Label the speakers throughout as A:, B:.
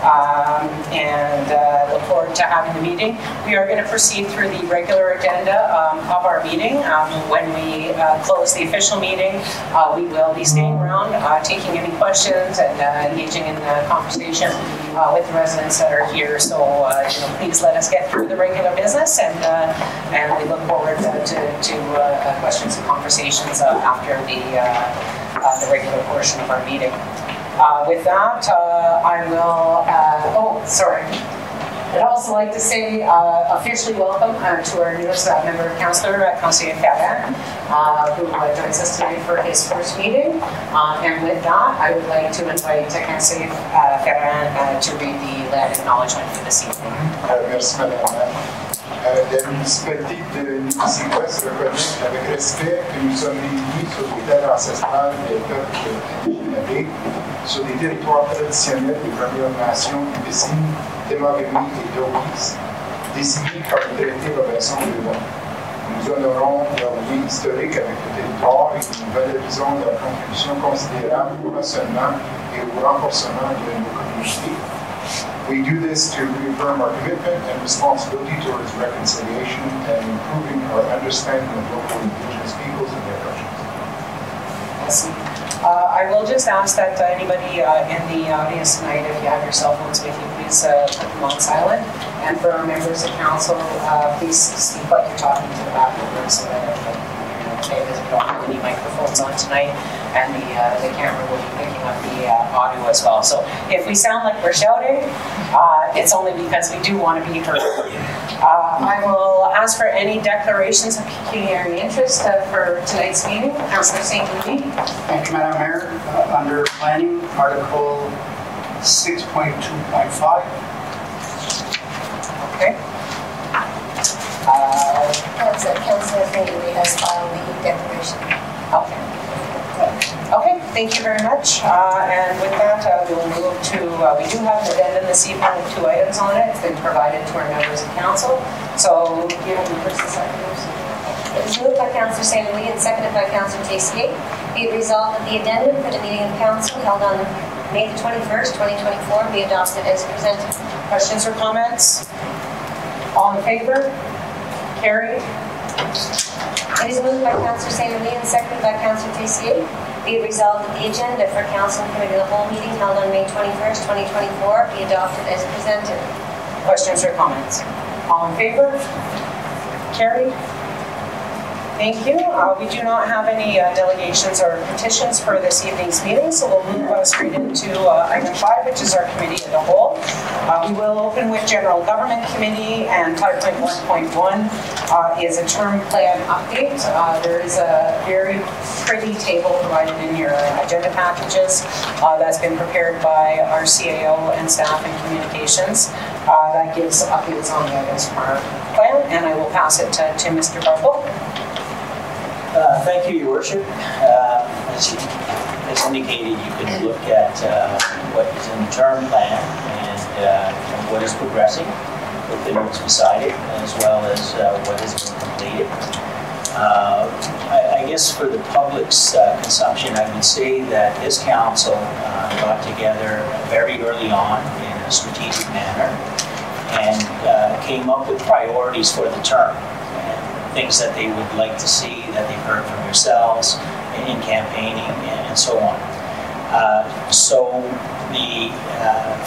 A: and look forward to having the meeting. We are going to proceed through the regular agenda of our meeting. When we close the official meeting, we will be staying around, taking any questions and engaging in conversation with the residents that are here. So please let us get through the regular business, and we look forward to questions and conversations after the regular portion of our meeting. With that, I will, I'd also like to say officially welcome to our newest member of council, Councillor Ferran, who joins us tonight for his first meeting. And with that, I would like to invite Councillor Ferran to read the land acknowledgement for this evening.
B: Merci, Madame. La municipalité de Nipisiguas reconnaît avec respect que nous sommes réunis sur les terres ancestrales des peuples Anishinaabe, sur les territoires traditionnels des Premières Nations Nipissing, Temagami et Doquis, désignés par le traité Robinson de Lyon. Nous honorons leur lien historique avec le territoire et nous valorisons leur contribution considérable au façonnement et au renforcement de nos communautés. We do this to reaffirm our commitment and responsibility towards reconciliation and improving our understanding of local indigenous peoples and their cultures.
A: I will just ask that anybody in the audience tonight, if you have your cell phones with you, please put them on silent. And for our members of council, please speak like you're talking to the back of the room so that because we don't have any microphones on tonight, and the camera will be picking up the audio as well. So if we sound like we're shouting, it's only because we do want to be heard. I will ask for any declarations of pecuniary interest for tonight's meeting. Councillor St. Louis.
C: Thank you, Madam Mayor. Under Planning, Article 6.2.5.
A: Okay.
D: Councillor St. Louis has filed the declaration.
A: Okay. Okay, thank you very much. And with that, we will move to, we do have an addendum this evening with 2 items on it. It's been provided to our members of council. So, you have the first and second.
D: It was moved by Councillor St. Louis and seconded by Councillor Tessier. Be it resolved that the addendum for the meeting of council held on May the 21st, 2024 be adopted as presented.
A: Questions or comments? All in favor? Carried.
D: It is moved by Councillor St. Louis and seconded by Councillor Tessier. Be it resolved that the agenda for Council and Committee of the whole meeting held on May 21st, 2024 be adopted as presented.
A: Questions or comments? All in favor? Carried. Thank you. We do not have any delegations or petitions for this evening's meeting, so we'll move straight into item 5, which is our committee of the whole. We will open with General Government Committee, and type 1.1 is a term plan update. There is a very pretty table provided in your agenda packages that's been prepared by our CAO and staff and communications that gives updates on the items from our plan, and I will pass it to Mr. Barbeau.
E: Thank you, Your Worship. As indicated, you can look at what is in the term plan and what is progressing with the notes beside it, as well as what has been completed. I guess for the public's consumption, I would say that this council got together very early on in a strategic manner and came up with priorities for the term. Things that they would like to see, that they've heard from yourselves in campaigning and so on.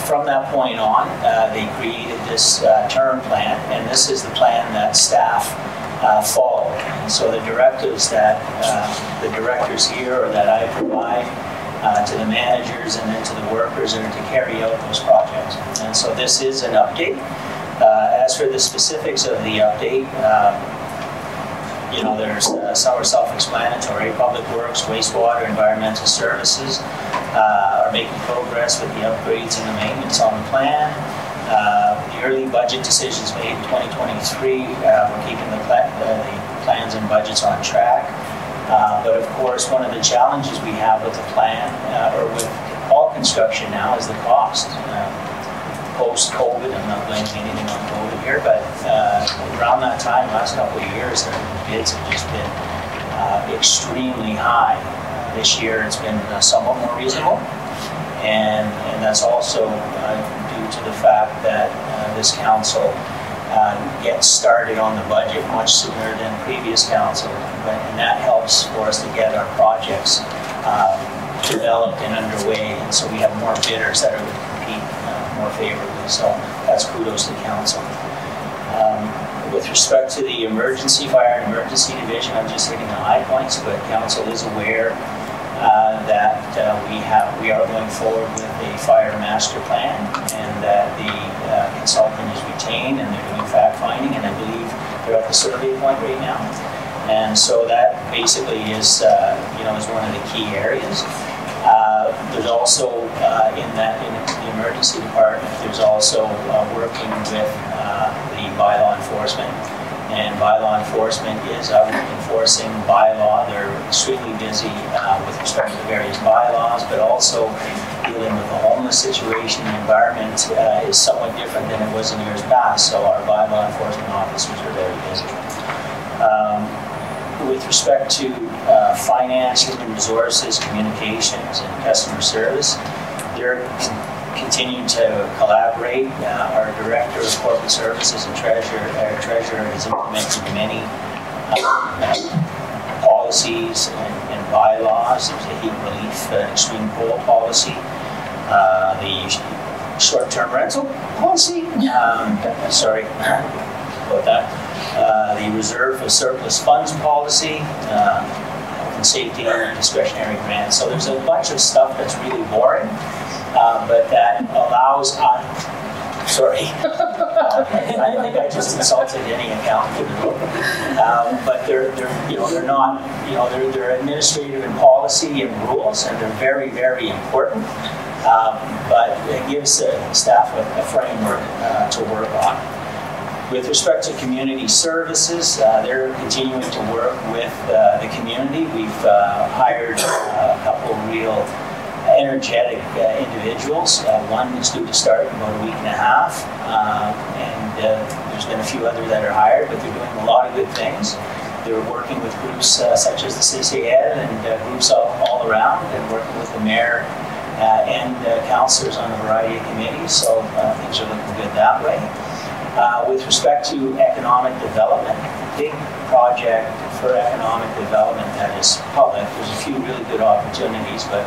E: From that point on, they created this term plan, and this is the plan that staff follow. And so the directives that the directors here or that I provide to the managers and then to the workers are to carry out those projects. And so this is an update. As for the specifics of the update, there's some are self-explanatory. Public Works, wastewater, environmental services are making progress with the upgrades and the maintenance on the plan. The early budget decisions made in 2023, we're keeping the plans and budgets on track. But of course, one of the challenges we have with the plan, or with all construction now, is the cost. Post-COVID, I'm not blaming anything on COVID here, but around that time, last couple of years, the bids have just been extremely high. This year, it's been somewhat more reasonable, and that's also due this council get started on the budget much sooner than previous council, and that helps for us to get our projects developed and underway, and so we have more bidders that are going to compete more favorably. So that's kudos to council. With respect to the fire and emergency division, I'm just hitting the high points, but council is aware that we are going forward with a fire master plan, and that the consultant is retained, and they're doing fact finding, and I believe they're at the survey point right now. And so that basically is is one of the key areas. There's also in the emergency department, there's also working with the bylaw enforcement. And bylaw enforcement is out enforcing bylaw. They're extremely busy with respect to the various bylaws, but also dealing with the homeless situation. The environment is somewhat different than it was in years past, so our bylaw enforcement officers are very busy. With respect to finance, human resources, communications, and customer service, they're continuing to collaborate. Our Director of Corporate Services and Treasurer has implemented many policies and bylaws. There's a heat relief extreme cold policy, the short-term rental policy, sorry about that, the reserve for surplus funds policy, health and safety, discretionary grants. So there's a bunch of stuff that's really boring. But that allows us, sorry, I think I just insulted any accountant in the room. But they're not, they're administrative and policy and rules, and they're very, very important. But it gives staff a framework to work on. With respect to community services, they're continuing to work with the community. We've hired a couple of real energetic individuals. One is due to start in about a week and a half, and there's been a few others that are hired, but they're doing a lot of good things. They're working with groups such as the CCN and groups all around, and working with the mayor and councillors on a variety of committees, so things are looking good that way. With respect to economic development, the big project for economic development that is public, there's a few really good opportunities, but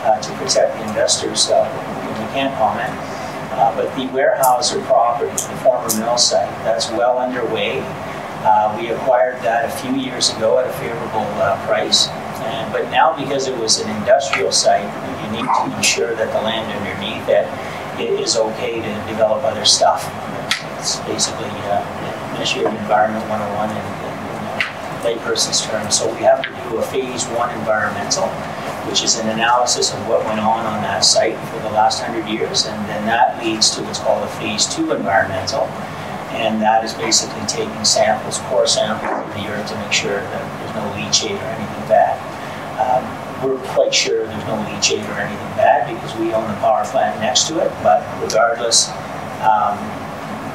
E: to protect the investors, we can't comment. But the Weyerhaeuser property, the former mill site, that's well underway. We acquired that a few years ago at a favorable price. But now, because it was an industrial site, you need to ensure that the land underneath it is okay to develop other stuff. It's basically Ministry of Environment 101 in layperson's terms. So we have to do a phase 1 environmental, which is an analysis of what went on that site for the last 100 years, and then that leads to what's called a phase 2 environmental, and that is basically taking samples, core samples of the earth to make sure that there's no leachate or anything bad. We're quite sure there's no leachate or anything bad because we own the power plant next to it, but regardless,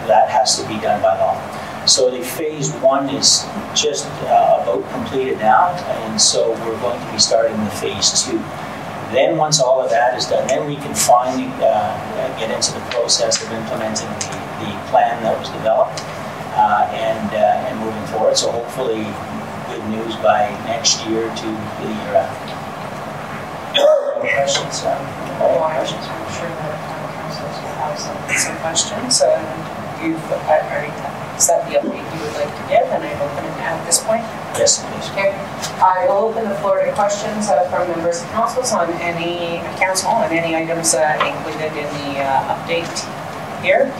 E: that has to be done by law. So the phase 1 is just about completed now, and so we're going to be starting the phase 2. Then once all of that is done, then we can finally get into the process of implementing the plan that was developed and moving forward. So hopefully good news by next year to the year after. Questions?
A: I'm sure that councilors will have some questions. Is that the update you would like to give? And I open it at this point.
E: Yes, please.
A: Okay. I will open the floor to questions from members of council on any items included in the update here.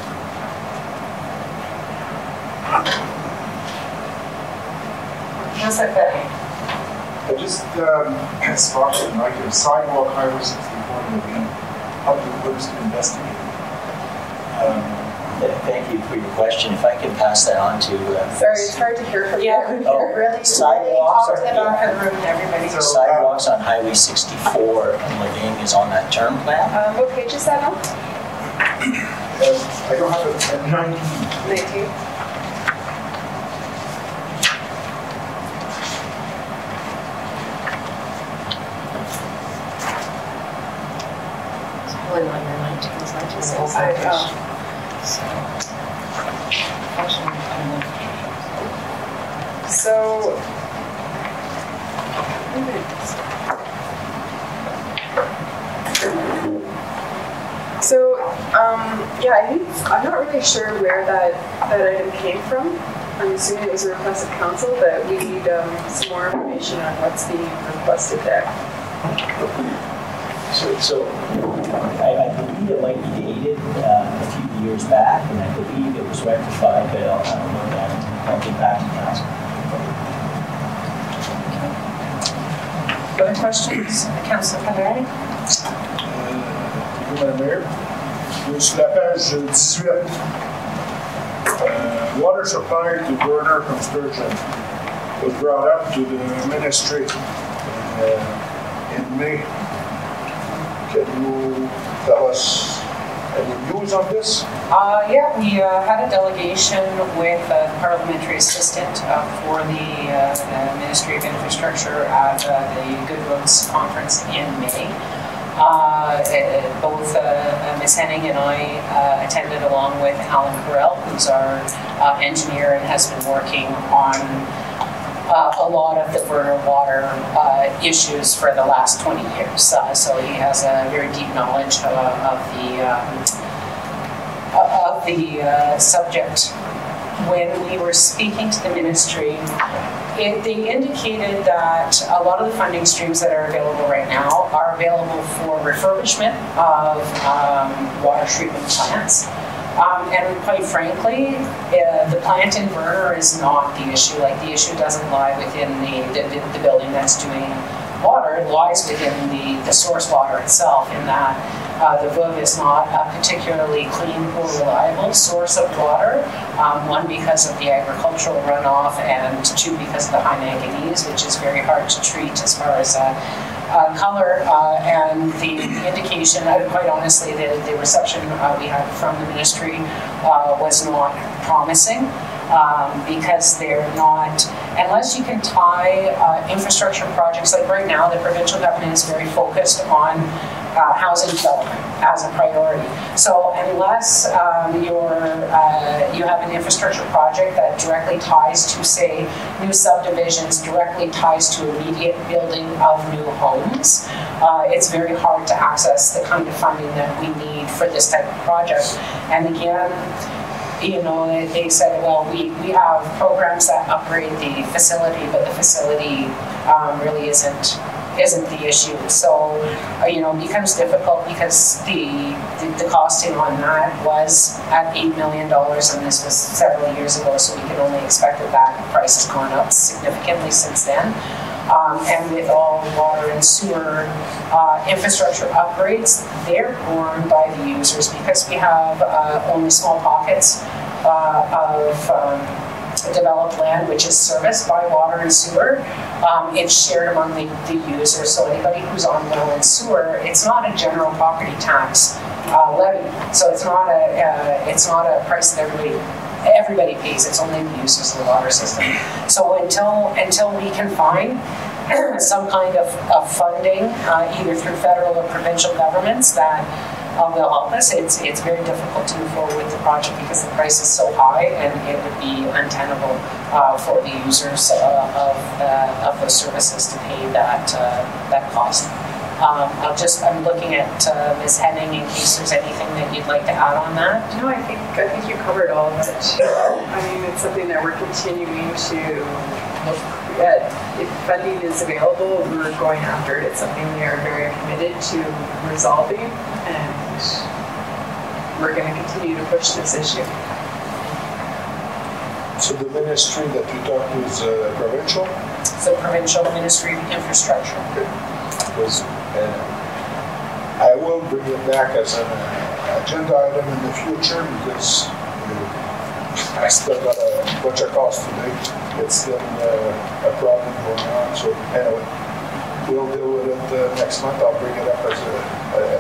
A: Councilor Betty.
B: Just sparking an item, sidewalk Highway 64 moving, public works to investigate.
E: Thank you for your question. If I can pass that on to...
F: Sorry, it's hard to hear from you.
A: Really
E: sidewalks
A: talk to the back of the room, everybody.
B: So,
E: sidewalks on Highway 64 in Laving is on that term plan.
F: What page is that on?
B: I don't have it at 19.
F: 19. So, yeah, I'm not really sure where that item came from. I'm assuming it was a request of council, but we need some more information on what's being requested there.
E: So I believe it might be dated a few years back, and I believe it was rectified, but I'll look at it. I'll get back to council.
A: Other questions? Councillor Pavari?
G: Madame Mayor, sur la page 18, water supply to Burner from Sturgeon was brought up to the ministry in May. Can you tell us any news on this?
A: Yeah, we had a delegation with the parliamentary assistant for the Ministry of Infrastructure at the Good Roads Conference in May. Both Ms. Henning and I attended along with Alan Carell, who's our engineer and has been working on a lot of the Burner water issues for the last 20 years. So he has a very deep knowledge of the subject. When we were speaking to the ministry, they indicated that a lot of the funding streams that are available right now are available for refurbishment of water treatment plants. And quite frankly, the plant in Burner is not the issue. Like, the issue doesn't lie within the building that's doing water. It lies within the source water itself, in that the VUV is not a particularly clean or reliable source of water. One, because of the agricultural runoff, and two, because of the high manganese, which is very hard to treat as far as color, and the indication, quite honestly, the reception we had from the ministry was not promising, because they're not, unless you can tie infrastructure projects, like right now the provincial government is very focused on housing development as a priority. So unless you have an infrastructure project that directly ties to, say, new subdivisions, directly ties to immediate building of new homes, it's very hard to access the kind of funding that we need for this type of project. And again, you know, they said, well, we have programs that upgrade the facility, but the facility really isn't the issue. So, you know, it becomes difficult because the costing on that was at $8 million, and this was several years ago, so we can only expect that price has gone up significantly since then. And with all water and sewer infrastructure upgrades, they're borne by the users, because we have only small pockets of developed land which is serviced by water and sewer. It's shared among the users, so anybody who's on well and sewer, it's not a general property tax levy, so it's not a price that everybody pays. It's only the users of the water system. So until we can find some kind of funding, either through federal or provincial governments, that will help us, it's very difficult to move forward with the project, because the price is so high, and it would be untenable for the users of those services to pay that cost. I'm looking at Ms. Henning in case there's anything that you'd like to add on that.
F: No, I think you covered all of it. I mean, it's something that we're continuing to look at. If funding is available, we're going after it. It's something we are very committed to resolving, and we're going to continue to push this issue.
G: So the ministry that you talked to is provincial?
A: So Provincial Ministry of Infrastructure.
G: Because I will bring it back as an agenda item in the future, because I still got a bunch of calls today. It's still a problem going on. So anyway, we'll deal with it next month. I'll bring it up as an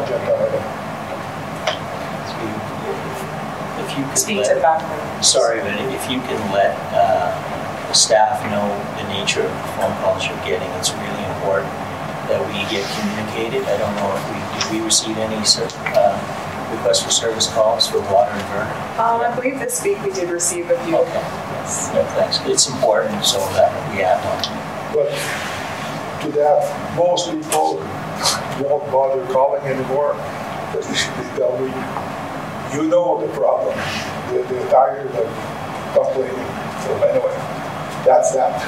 G: agenda item.
E: If you could
A: Speak to that.
E: Sorry, but if you can let the staff know the nature of the phone calls you're getting, it's really important that we get communicated. I don't know if did we receive any requests request for service calls for water and burn?
F: I believe this week we did receive a few.
E: Okay, yes, yeah, thanks. It's important so that we have one.
G: But to that, most people won't bother calling anymore because they tell me, you know the problem. They're tired of complaining. So anyway, that's that.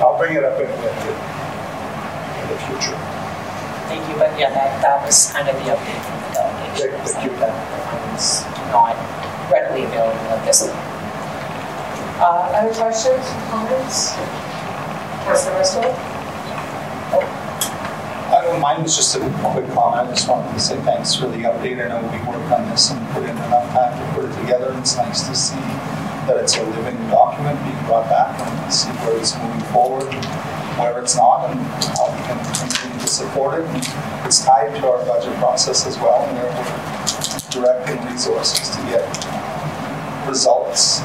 G: I'll bring it up in the future.
A: Thank you, but yeah, that was kind of the update from the delegation.
G: Thank you.
A: That was not readily available at this time. Other questions, comments? Councilor Bristol?
H: Mine was just a quick comment. I just wanted to say thanks for the update. I know we worked on this and put in enough time to put it together. And it's nice to see that it's a living document being brought back and see where it's moving forward, and where it's not, and how we can continue to support it. And it's tied to our budget process as well, and we're directing resources to get results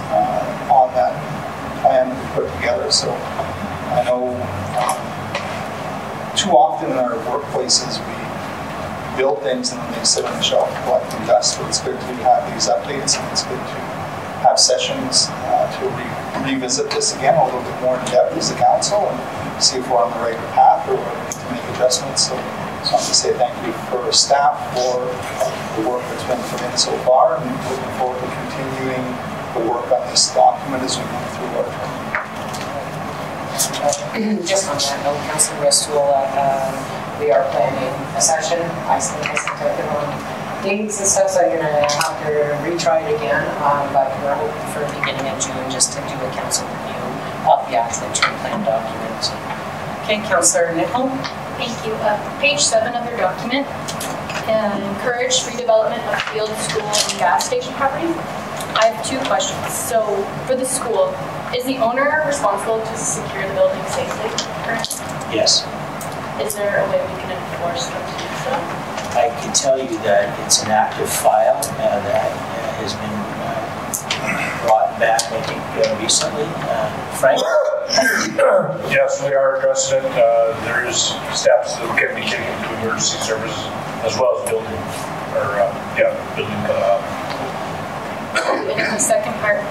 H: on that plan we put together. So I know too often in our workplaces we build things and then they sit on the shelf collecting dust. But it's good to have these updates, and it's good to have sessions to revisit this again a little bit more in depth as a council and see if we're on the right path or whether we need to make adjustments. So I just want to say thank you for staff for the work that's been put in so far, and looking forward to continuing the work on this document as we move through our term.
A: Just on that note, Councilor Bristol, we are planning a session. I think I sent out the wrong dates and stuff, so I'm going to have to retry it again. But we're hoping for the beginning of June just to do a council review of the accident plan document. Okay, Councilor Nicol.
I: Thank you. Page 7 of your document, encourage redevelopment of field, school, and gas station properties. I have 2 questions. So for the school, is the owner responsible to secure the building safely currently?
E: Yes.
I: Is there a way we can enforce them to do so?
E: I can tell you that it's an active file that has been brought back, I think, recently. Frank?
J: Yes, we are addressing it. There is steps that can be taken to emergency services as well as building, building.
I: And in the second part,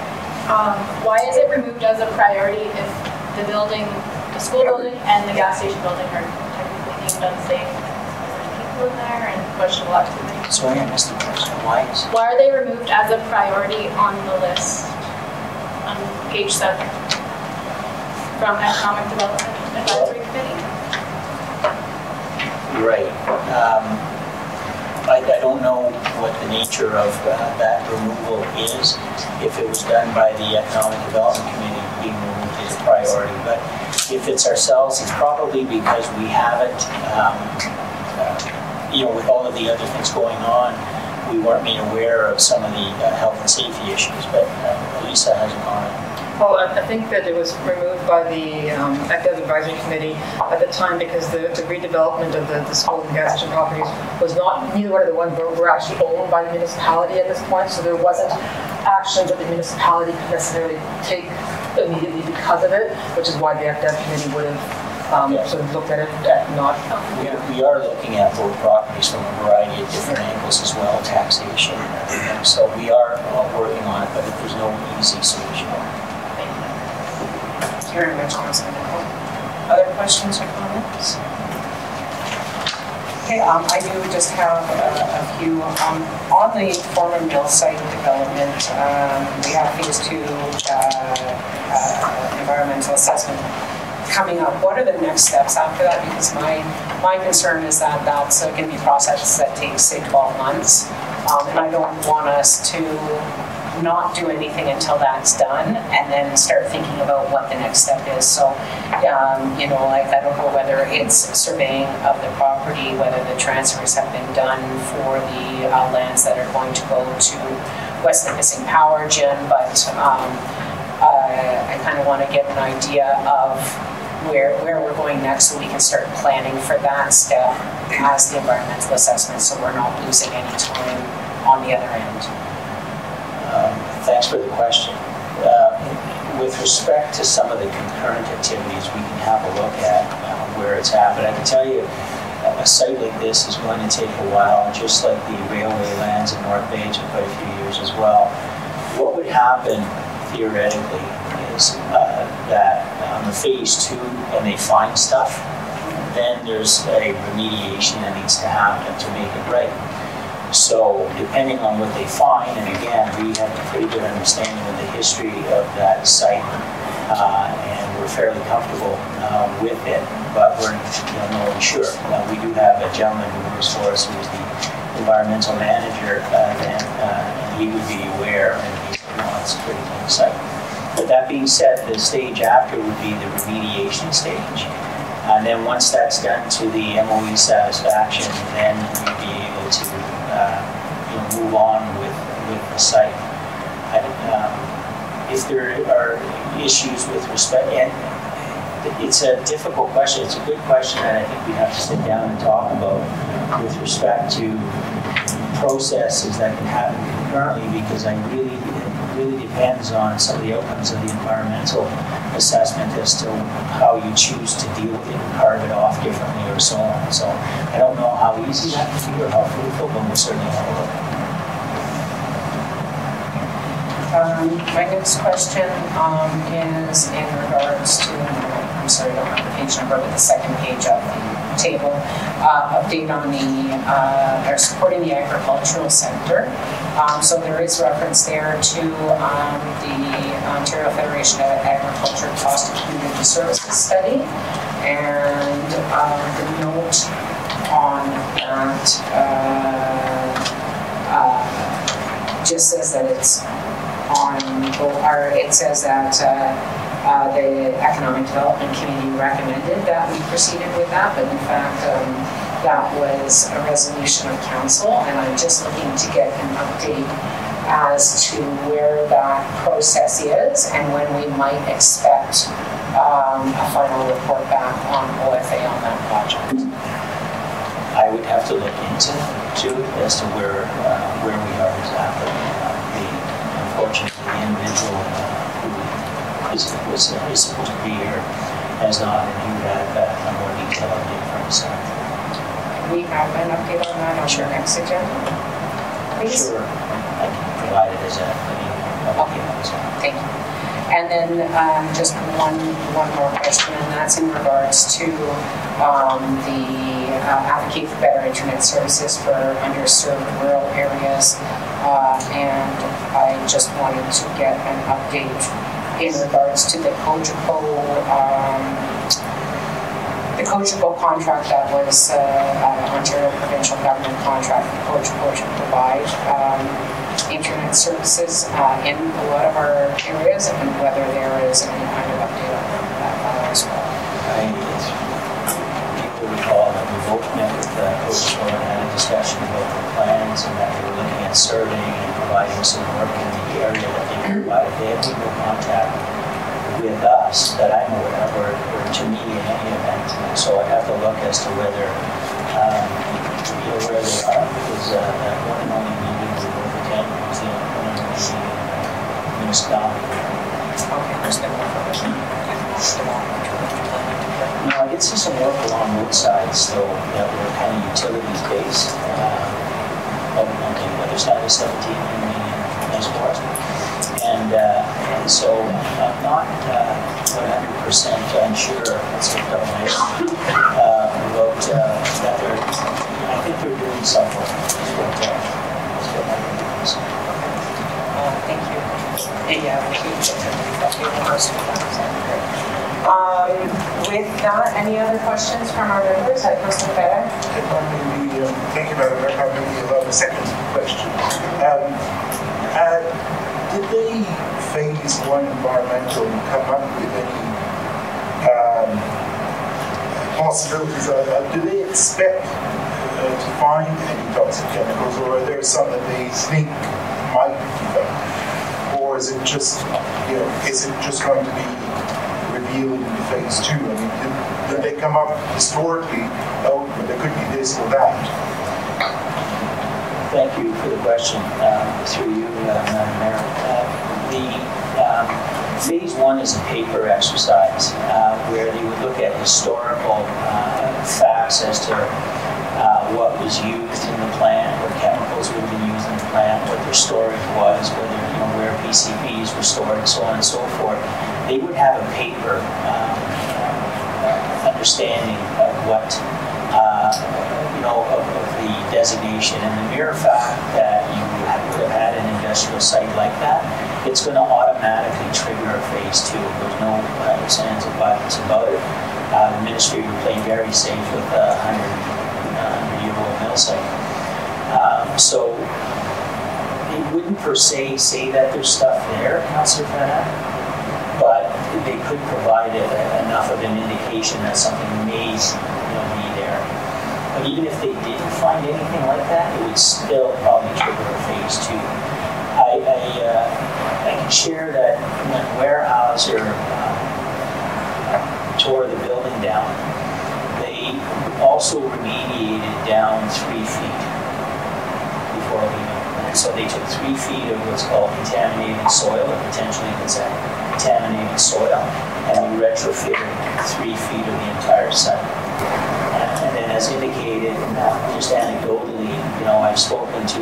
I: why is it removed as a priority if the school building and the gas station building are technically deemed unsafe? There's people in there and questionable activity.
E: Sorry, I missed the question.
I: Why are they removed as a priority on the list on page 7 from Economic Development Advisory Committee?
E: Right. I don't know what the nature of that removal is. If it was done by the Economic Development Committee, being removed is a priority. But if it's ourselves, it's probably because we haven't, with all of the other things going on, we weren't made aware of some of the health and safety issues. But Lisa has a comment.
K: Well, I think that it was removed by the Active Advisory Committee at the time because the redevelopment of the school and gas station properties was neither one of the ones were actually owned by the municipality at this point, so there wasn't actions that the municipality could necessarily take immediately because of it, which is why the Active Committee would have sort of looked at it not.
E: We are looking at both properties from a variety of different angles as well, taxation. So we are working on it, but there's no easy solution.
A: Thank you very much, Councilor Nicol. Other questions or comments? Okay, I do just have a few. On the former mill site development, we have phase 2 environmental assessment coming up. What are the next steps after that? Because my concern is that that's going to be a process that takes, say, 12 months. And I don't want us to not do anything until that's done and then start thinking about what the next step is. So, I don't know whether it's surveying of the property, whether the transfers have been done for the lands that are going to go to West Nipissing Power Gen, but I kind of want to get an idea of where we're going next so we can start planning for that step as the environmental assessment so we're not losing any time on the other end.
E: Thanks for the question. With respect to some of the concurrent activities, we can have a look at where it's at. But I can tell you, site like this is going to take a while, just like the railway lands in North Bay took quite a few years as well. What would happen theoretically is that on the phase 2, and they find stuff, then there's a remediation that needs to happen to make it right. So depending on what they find, and again, we have a pretty good understanding of the history of that site, and we're fairly comfortable with it, but we're not really sure. We do have a gentleman who works for us who's the environmental manager, and he would be aware, and he's it's a pretty clean site. But that being said, the stage after would be the remediation stage. And then once that's done to the MOE satisfaction, then you'd be able to move on with the site. If there are issues with respect, and it's a difficult question, it's a good question that I think we have to sit down and talk about with respect to processes that can happen concurrently, because it really depends on some of the outcomes of the environmental assessment as to how you choose to deal with it and carve it off differently or so on. So I don't know how easy that can be or how fruitful, but we'll certainly have a look.
A: My next question is in regards to, I'm sorry, I don't have the page number, but the second page of the table, update on the, or supporting the agricultural sector. So there is reference there to the Ontario Federation of Agriculture Cost of Community Services study, and the note on that just says that it's on, or it says that the Economic Development Committee recommended that we proceeded with that, but in fact that was a resolution of council, and I'm just looking to get an update as to where that process is and when we might expect a final report back on OFA on that project.
E: I would have to look into it as to where we are exactly. Unfortunately, the individual who is supposed to be here has not reviewed that a more detailed update from the side.
A: We have an update on that on your next agenda, please?
E: Sure, I can provide it as
A: okay. Thank you. And then just one more question, and that's in regards to the advocate for better internet services for underserved rural areas, and I just wanted to get an update in regards to the Cogeco contract that was Ontario provincial government contract for Cogeco to provide internet services in a lot of our areas, and whether there is any kind of update on that matter as well.
E: People recall that we both met with Cogeco and had a discussion about the plans, and that they were looking at surveying and providing some work in the area that they provided. They have no contact with us that I'm aware of, or to me in any event. So I have to look as to whether, where they are, because that one and only meeting we were attending was the one and only meeting in municipality.
A: Okay, there's been more information.
E: No, I did see some work along both sides, though, that were kind of utilities based. On the other side of 17 in Nice Forest. And so I'm not 100% unsure, let's look up my about that they're, I think they're doing some work.
A: Thank you. Yeah, with that, any other questions from our members? Councilor Better?
B: Thank you, Madam Mayor. I'm going to allow the second question. Did the phase 1 environmental come up with any possibilities? Do they expect to find any toxic chemicals, or are there some that they think might be found? Or is it just, going to be revealed in phase 2? I mean, did they come up historically? Oh, there could be this or that.
E: Thank you for the question. Through you, Madam Mayor. Phase 1 is a paper exercise where they would look at historical facts as to what was used in the plant, what chemicals would have been used in the plant, what their storage was, whether, where PCBs were stored, so on and so forth. They would have a paper understanding of what, of the designation, and the mere fact that you would have had an industrial site like that, it's going to automatically trigger a phase 2. There's no ifs, ands, or buts about it. The ministry would play very safe with a 100-year-old mill site. So it wouldn't per se say that there's stuff there, Councillor Fenner, but they could provide enough of an indication that something may be there. But even if they didn't find anything like that, it would still probably trigger a phase 2. I can share that when Weyerhaeuser tore the building down, they also remediated down 3 feet before leaving. And so they took 3 feet of what's called contaminated soil, or potentially contaminated soil, and we retrofitted 3 feet of the entire site. And then, as indicated, just anecdotally, I've spoken to,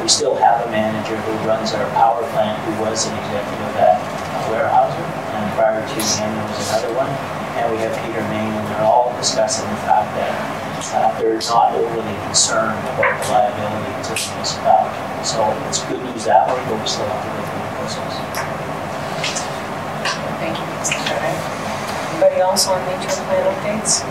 E: we still have a manager who runs our power plant who was an executive at Weyerhaeuser, and prior to him there was another one, and we have Peter Main, and they're all discussing the fact that they're not overly concerned about the liability to the municipality. So it's good news that way, but we still have to go through the process.
A: Thank you, Mr. Chair. Anybody else on midterm plan updates?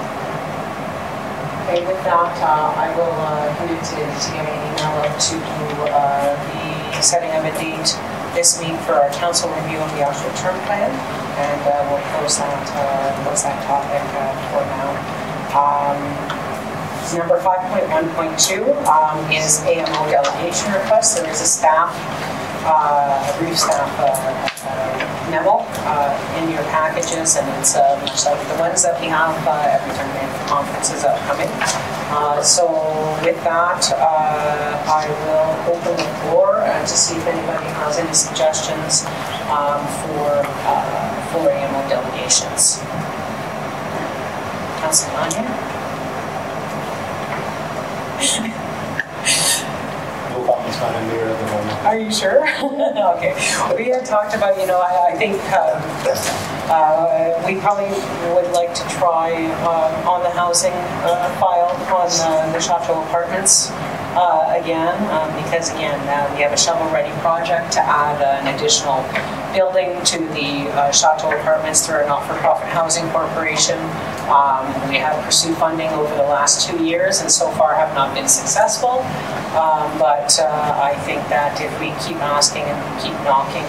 A: Okay, with that, I will need to get an email out to the setting of a date this week for our council review of the actual term plan, and we'll close that topic for now. Number 5.1.2 is AMO delegation request. There is a brief staff memo in your packages, and it's much like the ones that we have every time we have conferences upcoming. So with that, I will open the floor to see if anybody has any suggestions for AMO delegations. Councilor Anya?
H: No comments, Madam Mayor, at the moment.
A: Are you sure? Okay. We had talked about, I think we probably would like to try on the housing file on the Chateau Apartments again, because again, we have a shovel-ready project to add an additional building to the Chateau Apartments through a not-for-profit housing corporation. We have pursued funding over the last 2 years and so far have not been successful. But I think that if we keep asking and keep knocking,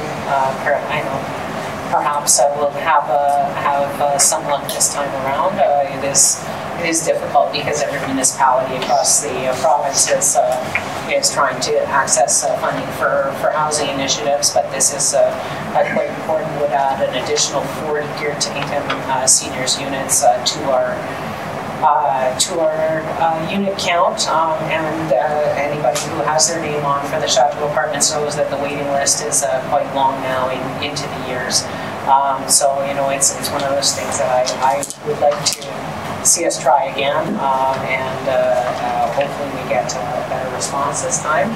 A: perhaps we'll have some luck this time around. It is difficult because every municipality across the province is trying to access funding for housing initiatives, but this is quite important. Would add an additional 40 geared to income seniors units to our unit count, and anybody who has their name on for the Chateau Apartments knows that the waiting list is quite long now into the years. So it's one of those things that I would like to see us try again, and hopefully we get a better response this time.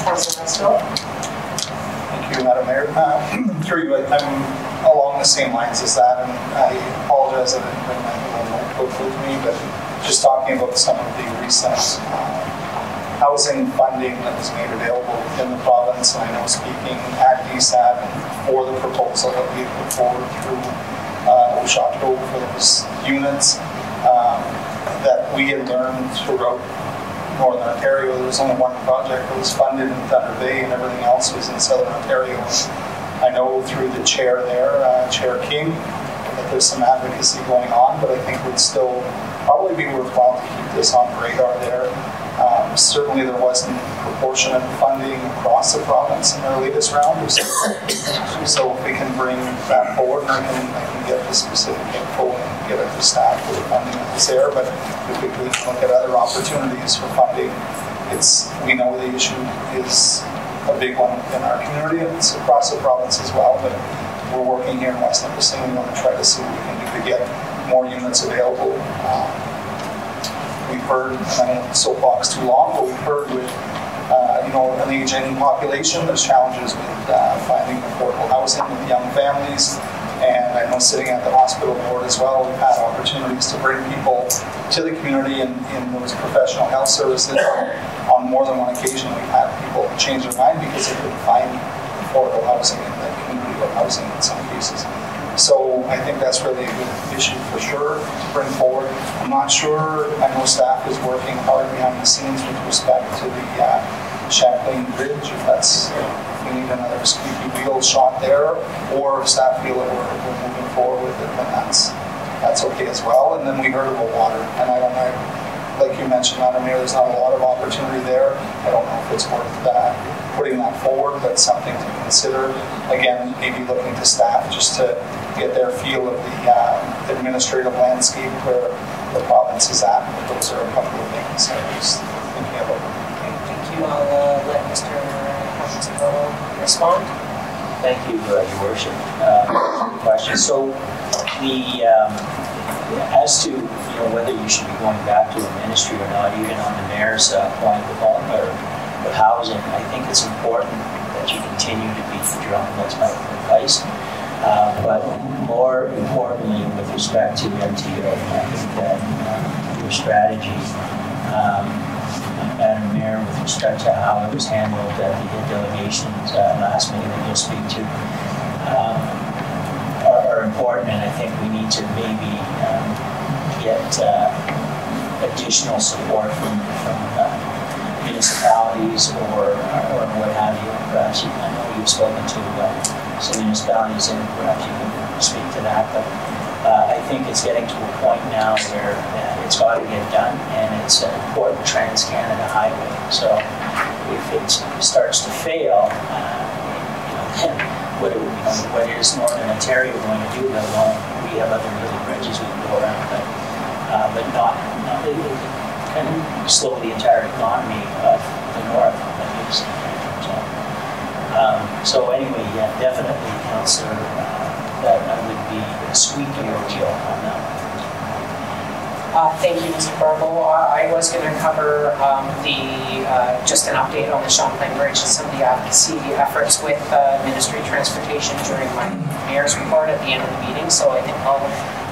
A: Councilor Westfield?
H: Thank you, Madam Mayor. I'm along the same lines as that, and I apologize that I didn't bring my little notebook with me, but just talking about some of the recent housing funding that was made available within the province, and I know speaking at DSAB for the proposal that we put forward through Chateau for those units, that we had learned throughout Northern Ontario. There was only one project that was funded in Thunder Bay, and everything else was in Southern Ontario. I know through the chair there, Chair King, that there's some advocacy going on, but I think it would still probably be worthwhile to keep this on the radar there. Certainly there wasn't proportionate funding across the province in their latest round. So if we can bring that forward, I can get the specific info and get it to staff for the funding that's there. But if we can look at other opportunities for funding, we know the issue is a big one in our community, and it's across the province as well. But we're working here in West Nipissing. We want to try to see what we can do to get more units available. We've heard, and I don't want to soapbox too long, but we've heard with an aging population, there's challenges with finding affordable housing with young families. And I know sitting at the hospital board as well, we've had opportunities to bring people to the community in those professional health services. On more than one occasion, we've had people change their mind because they couldn't find affordable housing in the community or housing in some cases. So I think that's really a good issue for sure to bring forward. I'm not sure, I know staff is working hard behind the scenes with respect to the Champlain Bridge, if that's, we need another squeaky wheel shot there, or if staff feel that we're moving forward with it, then that's okay as well. And then we heard about water, and I don't know, like you mentioned, Madam Mayor, there's not a lot of opportunity there. I don't know if it's worth putting that forward, but something to consider. Again, maybe looking to staff just to get their feel of the administrative landscape where the province is at. Those are a couple of things I was thinking about.
A: Thank you. I'll let Mr. Huffington respond.
E: Thank you, Your Worship. Question. So, as to whether you should be going back to a ministry or not, even on the mayor's point with housing, I think it's important that you continue to be your own medical advice. But more importantly, with respect to MTO, I think that your strategy, Madam Mayor, with respect to how it was handled at the delegations last meeting that you'll speak to, are important, and I think we need to maybe get additional support from municipalities or what have you. Perhaps I know you've spoken to some municipalities, and perhaps you can speak to that. But I think it's getting to a point now where it's got to get done, and it's an important Trans-Canada highway. So if it starts to fail, then what is Northern Ontario going to do? Well, we have other little bridges we can go around, but not kind of slow the entire economy of the north, at least. So anyway, yeah, definitely, Councillor, that would be a squeakier wheel on that.
A: Thank you, Mr. Barbeau. I was going to cover just an update on the Champlain Bridge and some of the advocacy efforts with Ministry of Transportation during my mayor's report at the end of the meeting. So I think I'll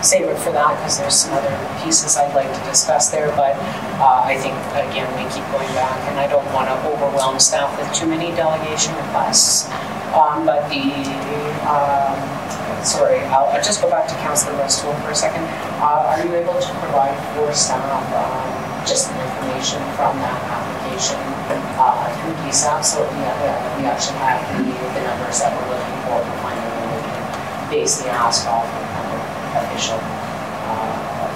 A: save it for that because there's some other pieces I'd like to discuss there. But I think, again, we keep going back, and I don't want to overwhelm staff with too many delegation requests. But sorry, I'll just go back to Councillor Westphal for a second. Are you able to provide for staff just the information from that application through DSAP so we actually have the numbers that we're looking for to find out whether we can base the ask off of kind of official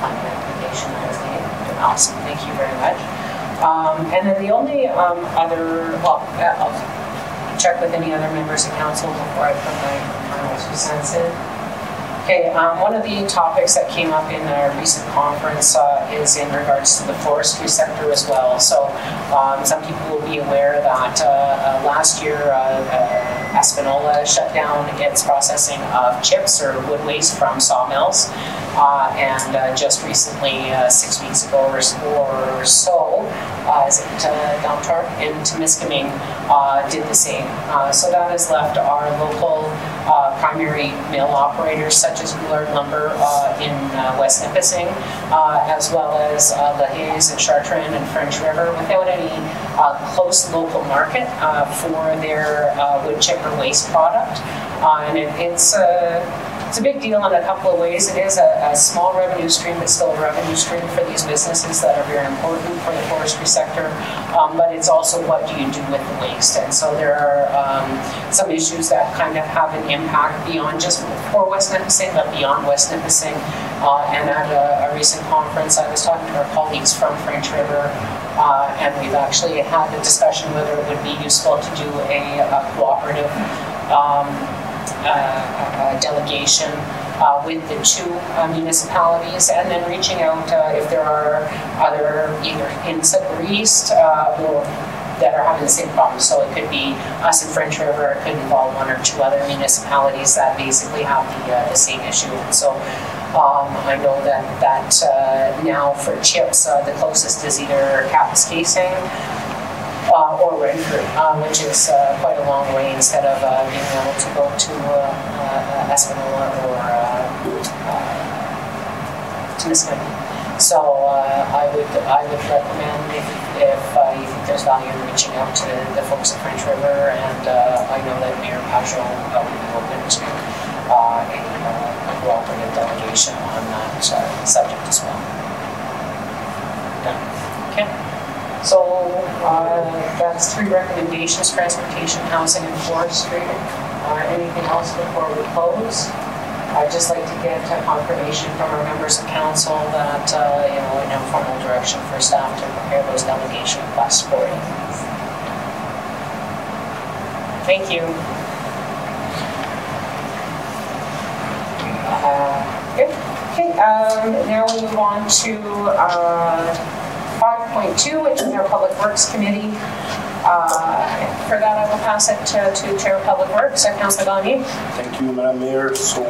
A: funding application that is made? Awesome, thank you very much. And then the only other, I'll check with any other members of council before I put my final 2 cents in. Okay, one of the topics that came up in a recent conference is in regards to the forestry sector as well. So some people will be aware that last year Espanola shut down its processing of chips or wood waste from sawmills. And just recently, 6 weeks ago or so, is it Downtar in Temiskaming did the same. So that has left our local primary mill operators such as Goulard Lumber in West Nipissing, as well as LaHaye and Chartrand and French River without any close local market for their wood chip or waste product. And it's a big deal in a couple of ways. It is a small revenue stream, but still a revenue stream for these businesses that are very important for the forestry sector. But it's also what do you do with the waste? And so there are some issues that kind of have an impact beyond just for West Nipissing, but beyond West Nipissing. And at a recent conference, I was talking to our colleagues from French River, and we've actually had a discussion whether it would be useful to do a cooperative delegation with the 2 municipalities, and then reaching out if there are other either in Silver East or that are having the same problem. So it could be us in French River, it could involve 1 or 2 other municipalities that basically have the same issue. And so I know that now for chips, the closest is either Kapuskasing or Renfrew, which is quite a long way instead of being able to go to Espanola or Timiskaming. So I would recommend if you think there's value in reaching out to the folks at French River, and I know that Mayor Pajot would be open to a cooperative delegation on that subject as well. Okay. So that's 3 recommendations: transportation, housing, and forestry. Anything else before we close? I'd just like to get confirmation from our members of council that an informal direction for staff to prepare those delegation requests for you. Thank you. Good. Okay. Now we move on to 5.2, which is our Public Works Committee. For that, I will pass it to Chair of Public Works, Councillor Gagne.
L: Thank you, Madam Mayor. So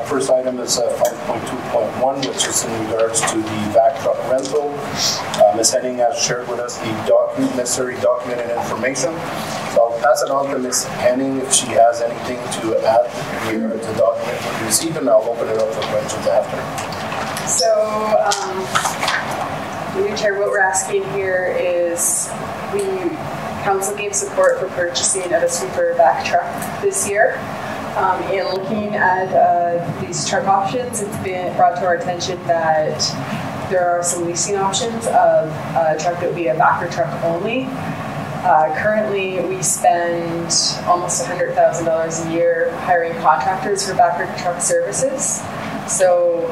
L: first item is 5.2.1, which is in regards to the vac truck rental. Ms. Henning has shared with us the necessary documented information. So I'll pass it on to Ms. Henning if she has anything to add in regard to the document we received, and I'll open it up for questions after.
F: So, New Chair, what we're asking here is Council gave support for purchasing of a sweeper vac truck this year. In looking at these truck options, it's been brought to our attention that there are some leasing options of a truck that would be a backer truck only. Currently, we spend almost $100,000 a year hiring contractors for backer truck services. So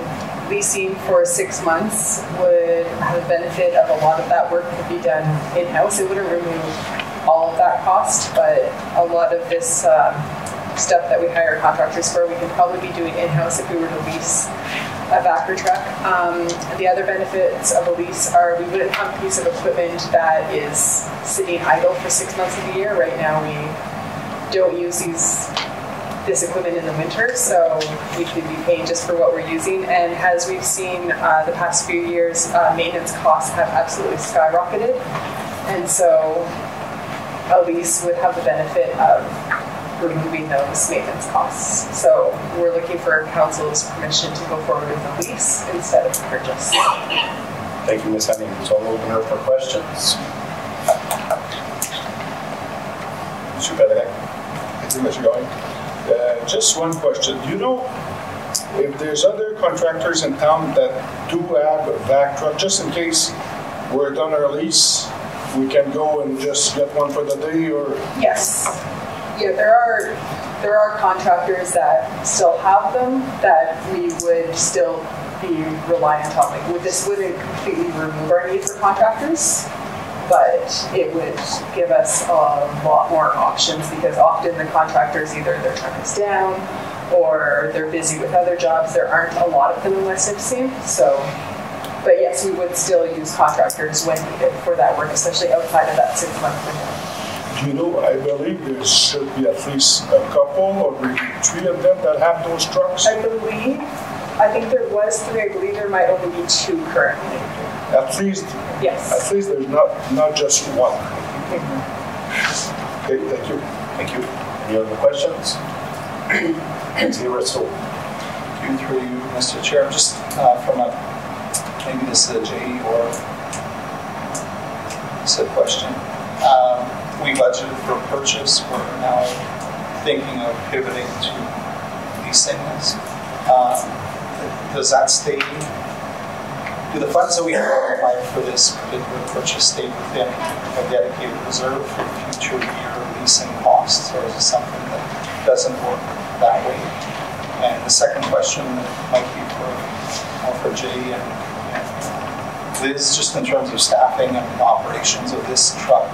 F: leasing for 6 months would have a benefit of a lot of that work could be done in-house. It wouldn't remove all of that cost, but a lot of this stuff that we hire contractors for, we can probably be doing in-house if we were to lease a backer truck. The other benefits of a lease are we wouldn't have a piece of equipment that is sitting idle for 6 months of the year. Right now we don't use this equipment in the winter, so we could be paying just for what we're using. And as we've seen the past few years, maintenance costs have absolutely skyrocketed, and so a lease would have the benefit of removing those maintenance costs. So we're looking for council's permission to go forward with a lease instead of a purchase.
L: Thank you, Ms. Henning. So I'll open her for questions. Mr. Pellegrin.
G: Thank you, Mr. Goin. Just one question. Do you know if there's other contractors in town that do have a vac truck, just in case we're done our lease, we can go and just get one for the day? Or
F: yes, yeah, there are contractors that still have them that we would still be reliant on. Like, this wouldn't completely remove our need for contractors, but it would give us a lot more options, because often the contractors, either their truck is down or they're busy with other jobs. There aren't a lot of them in West Nipissing. So, but yes, we would still use contractors when needed for that work, especially outside of that 6 month window.
G: Do you know, I believe there should be at least a couple or maybe 3 of them that have those trucks?
F: I think there was 3. I believe there might only be 2 currently.
G: At least,
F: yes.
G: At least there's not just one. Okay, thank you.
L: Thank you. Any other questions? Through
H: you, Mr. Chair, just from maybe this is a J or a question. We budgeted for purchase. We're now thinking of pivoting to leasing this. Does that stay? Do the funds that we have applied for this particular purchase stay within a dedicated reserve for future year leasing costs, or is it something that doesn't work that way? And the second question might be for Jay and Liz, just in terms of staffing and operations of this truck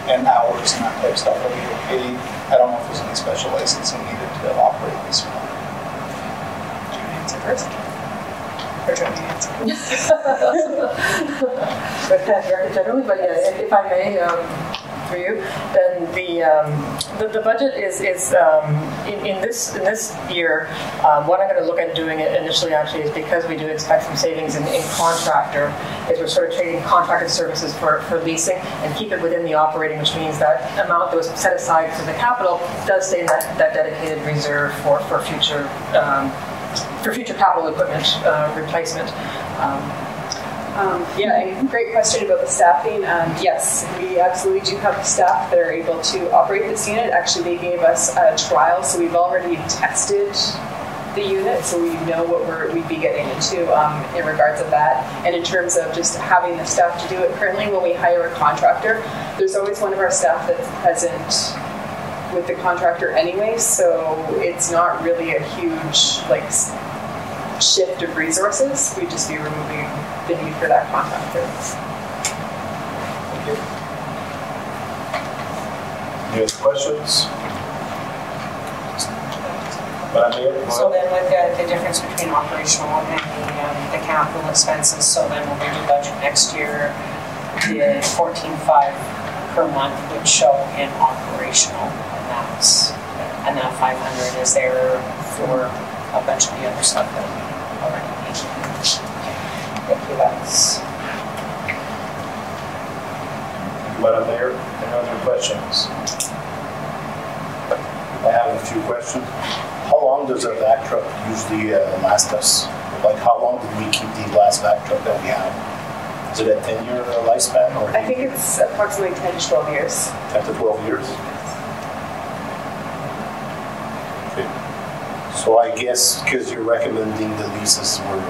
H: and hours and that type of stuff. Are we okay? I don't know if there's any special licensing needed to operate this one.
F: Do you want to answer first? Or do you want me to answer?
K: But generally, but yeah, if I may, through you, then the budget is in this year. What I'm going to look at doing it initially actually is because we do expect some savings in contractor, is we're sort of trading contracted services for leasing and keep it within the operating, which means that amount that was set aside for the capital does stay in that dedicated reserve for future capital equipment replacement.
F: Yeah, and great question about the staffing. Yes, we absolutely do have staff that are able to operate this unit. Actually, they gave us a trial, so we've already tested the unit, so we know what we'd be getting into in regards of that. And in terms of just having the staff to do it, currently when we hire a contractor, there's always one of our staff that's present with the contractor anyway, so it's not really a huge shift of resources. We'd just be removing the need for that contractor.
L: Thank you. Any other questions?
A: So then with the difference between operational and the capital expenses, so then when we do budget next year, the 14,500 per month would show in operational, and that 500 is there for a bunch of the other stuff that we already need. Thank you, that's...
L: Madam Mayor, any other questions? I have a few questions. How long does a vac truck usually last us? Like, how long did we keep the last vac truck that we have? Is it a 10-year lifespan? Or
F: I think it's approximately 10 to 12 years.
L: 10 to 12 years? Okay. So I guess because you're recommending the leases, we're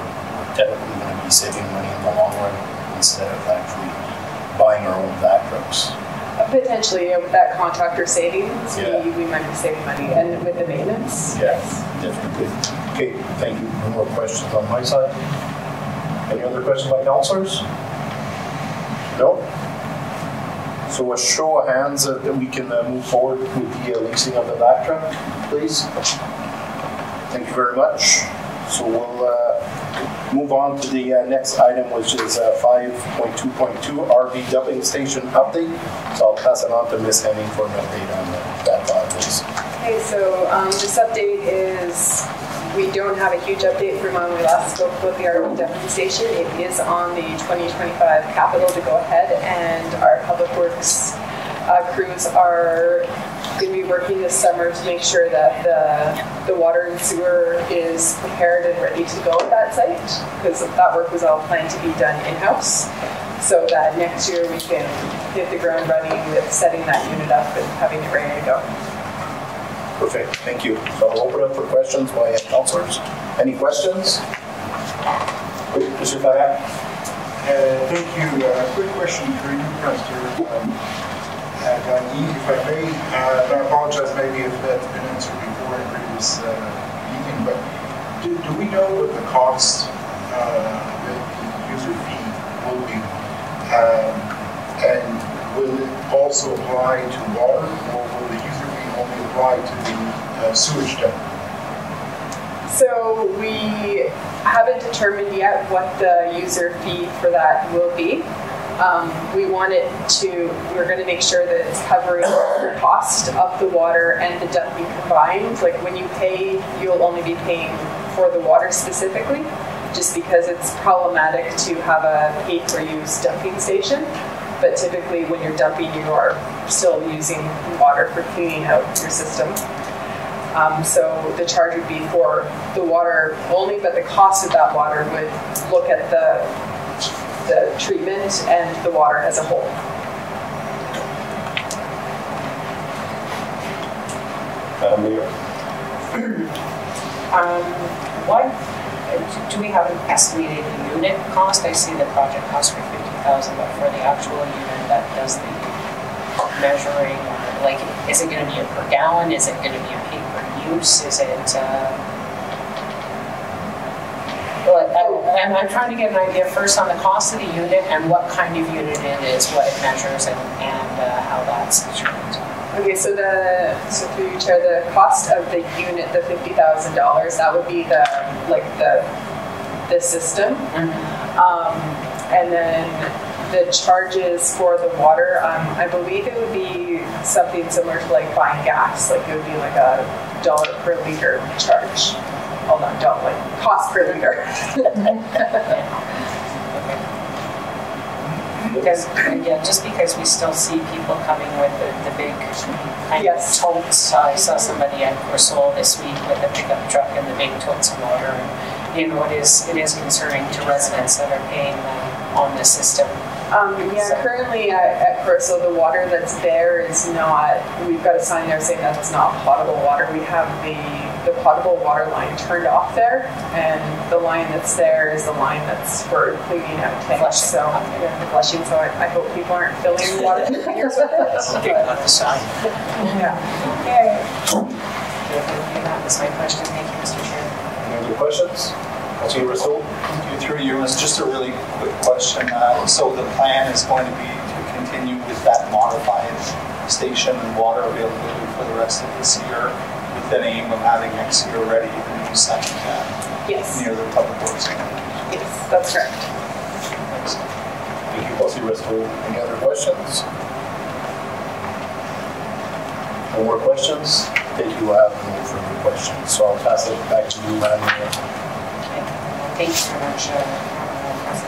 L: technically going to be saving money in the long run instead of actually buying our own vac trucks.
F: Potentially, with that contractor savings, we might be saving money, and with the maintenance.
L: Yes, definitely. Okay, thank you. No more questions on my side. Any other questions by councilors? No? So a show of hands that we can move forward with the leasing of the vac truck, please. Thank you very much. So we'll move on to the next item, which is 5.2.2 RV dumping station update. So I'll pass it on to Ms. Henning for an update on that file, please.
F: Okay, so this update is, we don't have a huge update from when we last spoke about the RV dumping station. It is on the 2025 capital to go ahead, and our public works crews are going to be working this summer to make sure that the water and sewer is prepared and ready to go at that site, because that work was all planned to be done in-house, so that next year we can hit the ground running with setting that unit up and having it ready to go.
L: Perfect, thank you. So I'll open up for questions by councilors. Any questions? Mr. Farah?
B: Thank you. Quick question for you, Pastor Gagné, if I may. And I apologize maybe if that's been answered before in previous meeting, but do we know what the cost, the user fee will be? And will it also apply to water, or will the user fee only apply to the sewage dump?
F: So we haven't determined yet what the user fee for that will be. We're going to make sure that it's covering the cost of the water and the dumping combined. Like when you pay, you'll only be paying for the water specifically, just because it's problematic to have a pay-per-use dumping station. But typically when you're dumping, you are still using water for cleaning out your system. So the charge would be for the water only, but the cost of that water would look at the treatment and the water as a whole.
A: What do we have an estimated unit cost? I see the project cost for $50,000, but for the actual unit that does the measuring, like, is it going to be a per gallon? Is it going to be a pay per use? Is it? I'm trying to get an idea first on the cost of the unit and what kind of unit it is, what it measures, and how that's determined.
F: Okay, so through you, Chair, the cost of the unit, the $50,000, that would be the system, and then the charges for the water, I believe it would be something similar to like buying gas. Like it would be like $1 per liter charge. Hold on, don't like cost per liter.
A: Because, again, just because we still see people coming with the big kind of totes. I saw somebody at Corsol this week with a pickup truck and the big totes of water. And, you know, it is concerning to residents that are paying on the system.
F: Currently at Corsol, the water that's there is not, we've got a sign there saying that it's not potable water. We have the potable water line turned off there, and the line that's there is the line that's for cleaning out tanks. Flushing. So I hope people aren't filling water containers with it.
E: Okay, got the sign.
F: Yeah.
A: Okay. That was my question. Thank you, Mr. Chair.
L: Any other questions? Councilor Russell?
H: Through you, it's just a really quick question. So the plan is going to be to continue with that modified station and water availability for the rest of this year, with an aim of having next year ready the new site near the public works.
F: Yes, that's correct.
L: Thank you, Councilor Russell. Any other questions? No more questions? Thank you. I have no further questions. So I'll pass it back to you, Madam Mayor.
A: Thank you very much,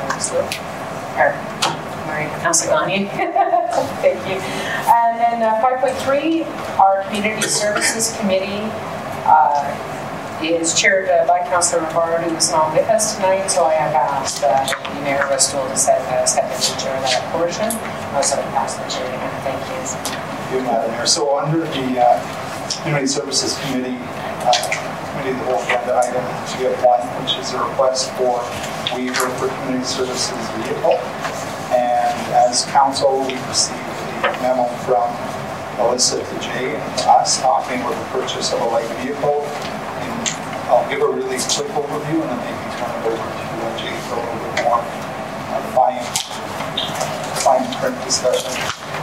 A: Councilor Councilor Gani. Thank you. And then 5.3, our Community Services Committee is chaired by Councilor Rivard, who is not with us tonight, so I have asked Deputy Mayor Westall to step in and chair that portion. So I pass the chair to him. Thank you.
H: Thank you, Madam Mayor. So under the Community Services Committee, the whole agenda item, we have one, which is a request for waiver for community services vehicle. And as council, we received a memo from Melissa to Jay and to us talking about the purchase of a light vehicle. And I'll give a really quick overview and then maybe turn it over to Jay for a little bit more fine print discussion.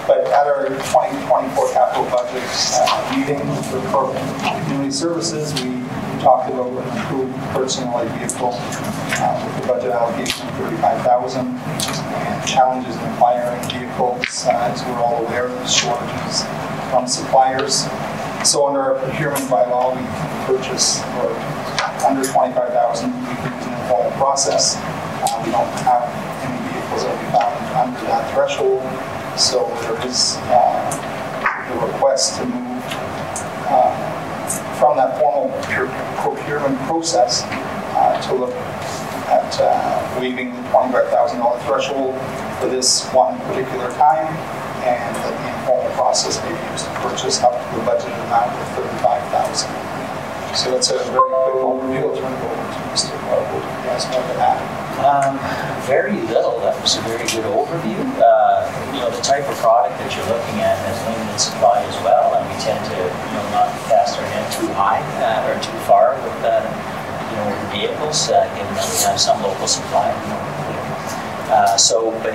H: But at our 2024 capital budget meeting for community services, we talked about an improved personal light vehicle with the budget allocation of $35,000 and challenges in acquiring vehicles, as we're all aware of the shortages from suppliers. So under our procurement bylaw, we can purchase or under $25,000 we can use an informal process. We don't have any vehicles that we found under that threshold, so there is the request to move from that formal procurement process to look at waiving the $25,000 threshold for this one particular time, and that the informal process may be used to purchase up to the budgeted amount of $35,000. So that's a very quick overview. I'll turn it over to Mr. Marble. You guys know that.
E: Very little. That was a very good overview. The type of product that you're looking at has limited supply as well, and we tend to, not cast our net too high or too far with, with vehicles, given that we have some local supply. But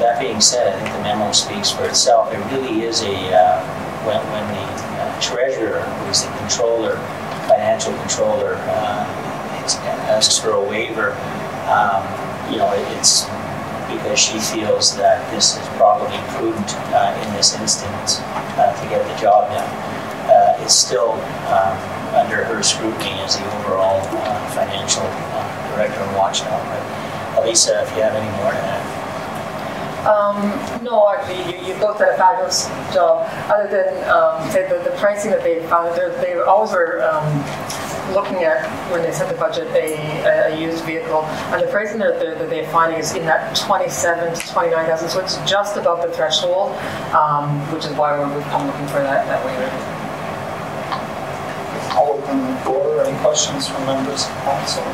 E: that being said, I think the memo speaks for itself. It really is when the treasurer, who is the controller, financial controller, asks for a waiver. It's because she feels that this is probably prudent in this instance to get the job done. It's still under her scrutiny as the overall financial director and watchdog. But Elisa, if you have any more to add.
K: No, actually, you both did a fabulous job. Other than say the pricing that they found, they always were looking at, when they set the budget, a used vehicle, and the pricing that they're finding is in that $27,000 to $29,000, so it's just above the threshold, which is why we've come looking for that waiver.
H: I'll open the floor. Any questions from members of council?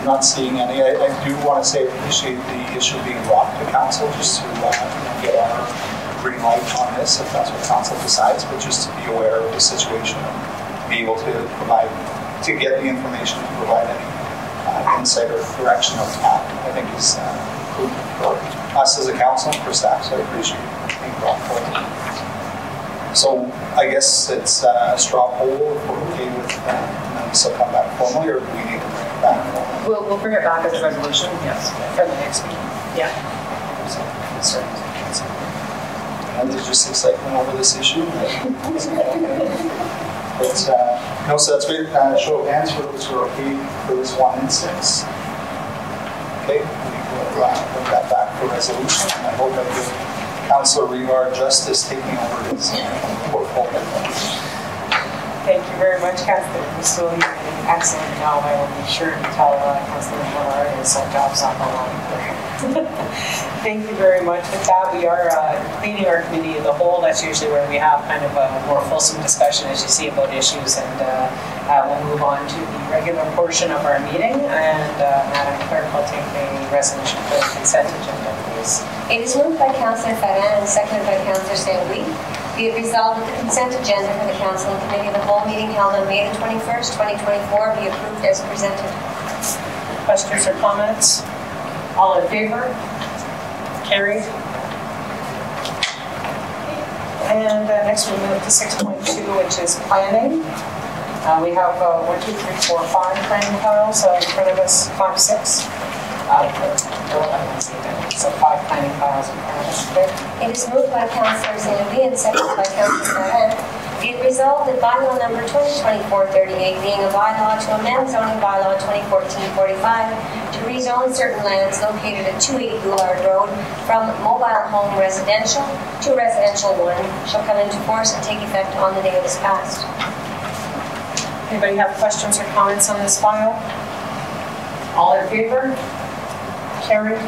H: Not seeing any. I do want to say I appreciate the issue being brought to council, just to get our green light on this, if that's what council decides, but just to be aware of the situation and be able to provide, to get the information to provide any insight or direction of that, I think is prudent for us as a council and for staff, so I appreciate it being brought forward. So I guess it's a straw poll if we're okay with that, and then this will come back formally, or do we need to bring it back formally?
K: We'll bring it back as a resolution, yes.
A: For the next meeting.
K: Yeah.
H: And there's just excitement over this issue. But, no, so that's great. Show of hands for those who are okay for this 1 instance. Okay, we will bring that back for resolution. And I hope that the Councillor Rebar Justice taking over his portfolio.
A: Thank you very much, Councillor Crystal. You did an excellent job. I will be sure to tell Councillor Millard his job's on the line. Thank you very much. With that, we are completing our committee of the whole. That's usually where we have kind of a more fulsome discussion, as you see, about issues, and we'll move on to the regular portion of our meeting. And Madam Clerk, I'll take a resolution for the consent agenda, please.
D: It is moved by Councillor Ferrand and seconded by Councillor St-Louis. Be it resolved that the consent agenda for the Council and Committee of the whole meeting held on May the 21st, 2024 be approved as presented.
A: Questions or comments? All in favor? Carried. And next we'll move to 6.2, which is planning. We have 1, 2, 3, 4, 5 planning files in front of us, 5, 6. So 5 planning files in front of us today.
D: It is moved by Councillor St-Louis and seconded by Councillor Ferrand. Be it resolved that bylaw number 2024-38, being a bylaw to amend zoning bylaw 2014-45 to rezone certain lands located at 280 Goulard Road from mobile home residential to residential 1, shall come into force and take effect on the day it is passed.
A: Anybody have questions or comments on this file? All in favor? Carried.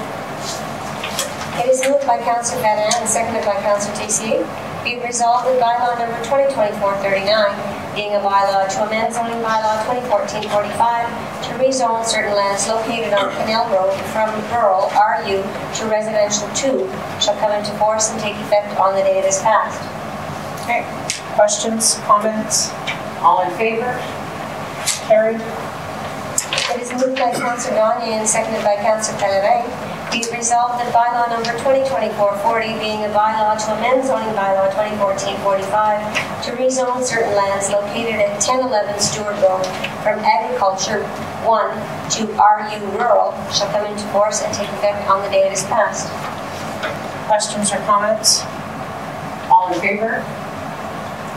D: It is moved by Councillor Ferrand and seconded by Councillor Tessier. Be it resolved that bylaw number 2024-39, being a bylaw to amend zoning bylaw 2014-45 to rezone certain lands located on Canal Road from rural RU to residential 2, shall come into force and take effect on the day it is passed.
A: Okay. Questions, comments? All in favor? Carried.
D: It is moved by Councillor Gagne and seconded by Councillor Pellerin. Be it resolved that bylaw number 2024-40, being a bylaw to amend zoning bylaw 2014-45 to rezone certain lands located at 1011 Stewart Road from agriculture 1 to RU rural, shall come into force and take effect on the day it is passed.
A: Questions or comments? All in favor?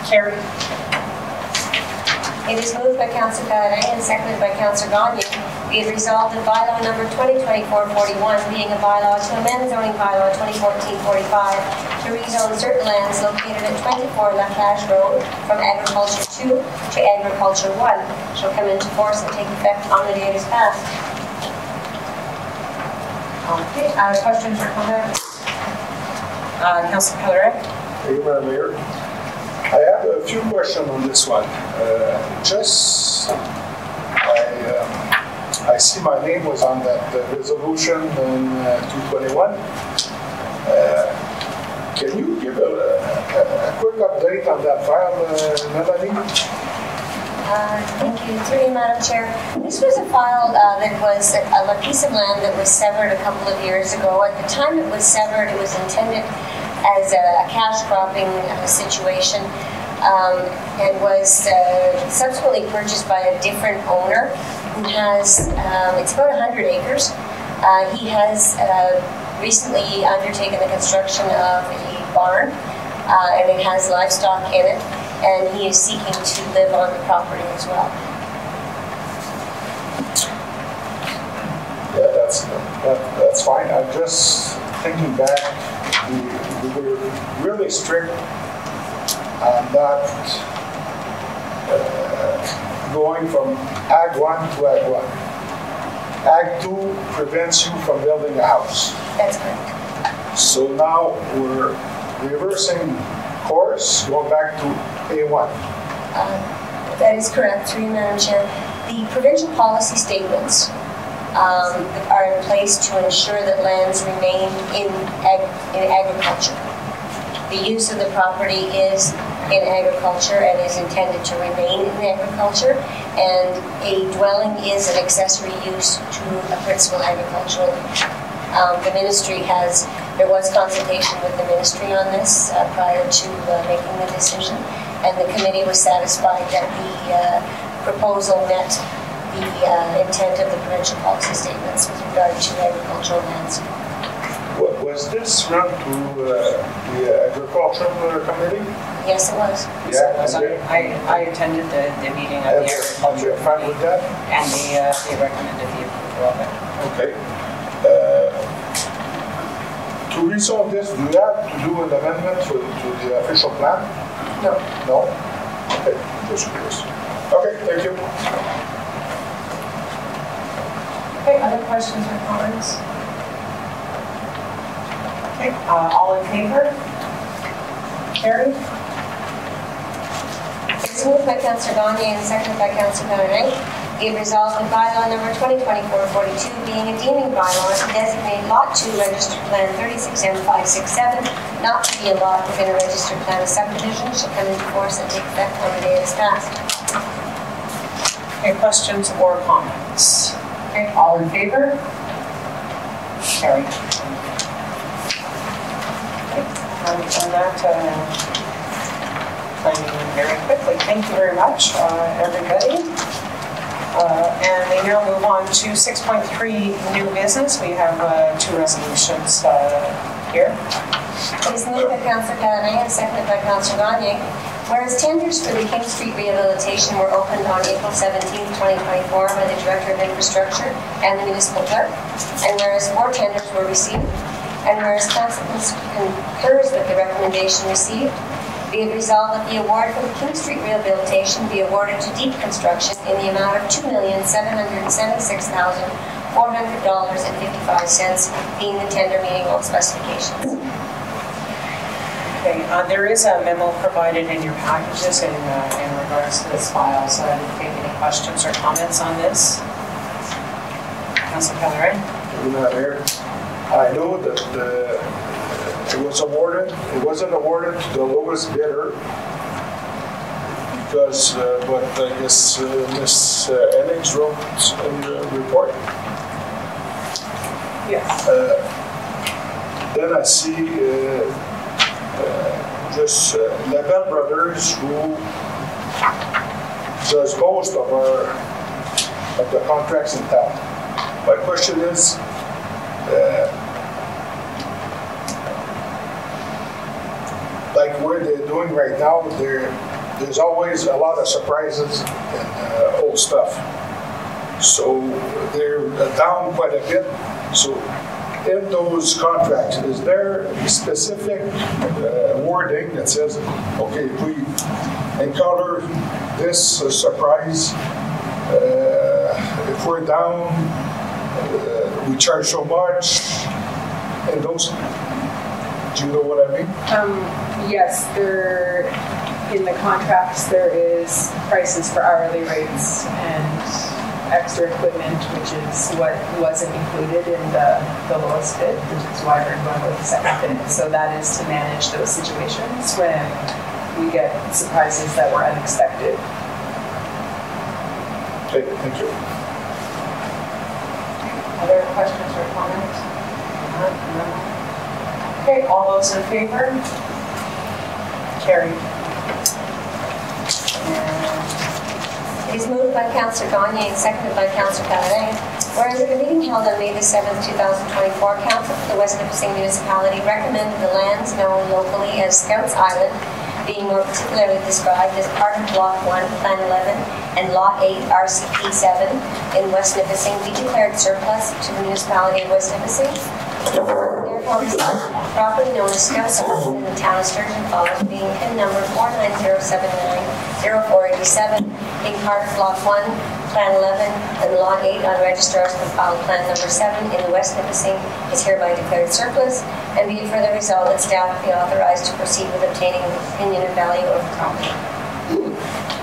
A: Carried.
D: It is moved by Councillor Pellerin and seconded by Councillor Gagne. Be it resolved that bylaw number 2024-41, being a bylaw to amend zoning bylaw 2014-45 to rezone certain lands located at 24 Lacage Road from agriculture 2 to agriculture 1, shall come into force and take effect on the day it is passed.
A: Okay. Questions or comments? Councillor Pellerin?
G: Thank you, Madam Mayor. I have a few questions on this one. I see my name was on that resolution in 221. Can you give a quick update on that file, Melanie?
D: Thank you. Through you, Madam Chair. This was a file that was a piece of land that was severed a couple of years ago. At the time it was severed, it was intended as a cash cropping situation, and was subsequently purchased by a different owner who has, it's about 100 acres. He has recently undertaken the construction of a barn, and it has livestock in it, and he is seeking to live on the property as well.
G: Yeah, that's fine. I'm just thinking back, we were really strict on not going from Ag 1 to Ag 1. Ag 2 prevents you from building a house.
D: That's correct.
G: So now we're reversing course, going back to A1.
D: That is correct, through you, Madam Chair. The provincial policy statements are in place to ensure that lands remain in agriculture. The use of the property is in agriculture and is intended to remain in agriculture, and a dwelling is an accessory use to a principal agricultural. The ministry there was consultation with the ministry on this prior to making the decision, and the committee was satisfied that the proposal met the intent of the provincial policy statements with regard to agricultural lands.
G: Was this run to the agricultural committee?
D: Yes, it was.
A: I attended the meeting of the agriculture
G: fine with that?
A: and they recommended the approval of it.
G: Okay. To resolve this, do you have to do an amendment to the official plan?
D: No.
G: No? Okay, just curious. Okay, thank you.
A: Okay, other questions or comments? Okay, all in favor? Carried.
D: It's moved by Councillor Gagne and seconded by Councillor Penner. Be it resolved that bylaw number 2024-42 being a deeming bylaw to designate Lot 2 Registered Plan 36M567 not to be a lot within a registered plan of subdivision shall come into force and take effect on the day it is passed.
A: Okay, questions or comments? Okay, all in favor? Carried. Okay, on that, planning very quickly. Thank you very much, everybody. And we now move on to 6.3 new business. We have 2 resolutions here.
D: It is moved by Councillor Penner and seconded by Councillor Gagne. Whereas tenders for the King Street rehabilitation were opened on April 17, 2024 by the Director of Infrastructure and the Municipal Clerk, and whereas 4 tenders were received, and whereas Council concurs with the recommendation received, be it resolved that the award for the King Street rehabilitation be awarded to Deep Construction in the amount of $2,776,400.55, being the tender meeting all specifications.
A: Okay, there is a memo provided in your packages in regards to this file, so I didn't take any questions or comments on this. Councilor Pellerin?
G: Mayor, I know that it was awarded. It wasn't awarded to the lowest bidder because, but I guess Ms. Ennings wrote in the report.
F: Yes.
G: Then I see just Lebel Brothers, who does most of the contracts in town. My question is, like what they're doing right now, there's always a lot of surprises and old stuff. So they're down quite a bit. So in those contracts, is there a specific wording that says, okay, if we encounter this surprise, if we're down, we charge so much, and those, do you know what I mean?
F: Yes, in the contracts there is prices for hourly rates and extra equipment, which is what wasn't included in the lowest bid, which is why we're going with the second bid. So that is to manage those situations when we get surprises that were unexpected.
G: Okay, thank you.
A: Other questions or comments? No. Okay, all those in favor? Carried.
D: It is moved by Councillor Gagne and seconded by Councillor Pellerin. Whereas at the meeting held on May the 7th, 2024, Council for the West Nipissing Municipality recommended the lands known locally as Scouts Island, being more particularly described as part of Block 1, Plan 11, and Lot 8, RCP 7 in West Nipissing, be declared surplus to the municipality of West Nipissing. Therefore, property known as Scouts Island in the town of Sturgeon Falls, being PIN number 490790487, being part of Block 1, Plan 11, and Lot 8 on Registrar's Compiled Plan number 7 in the West Nipissing is hereby declared surplus, and be it further resolved that staff be authorized to proceed with obtaining an opinion of value of the property.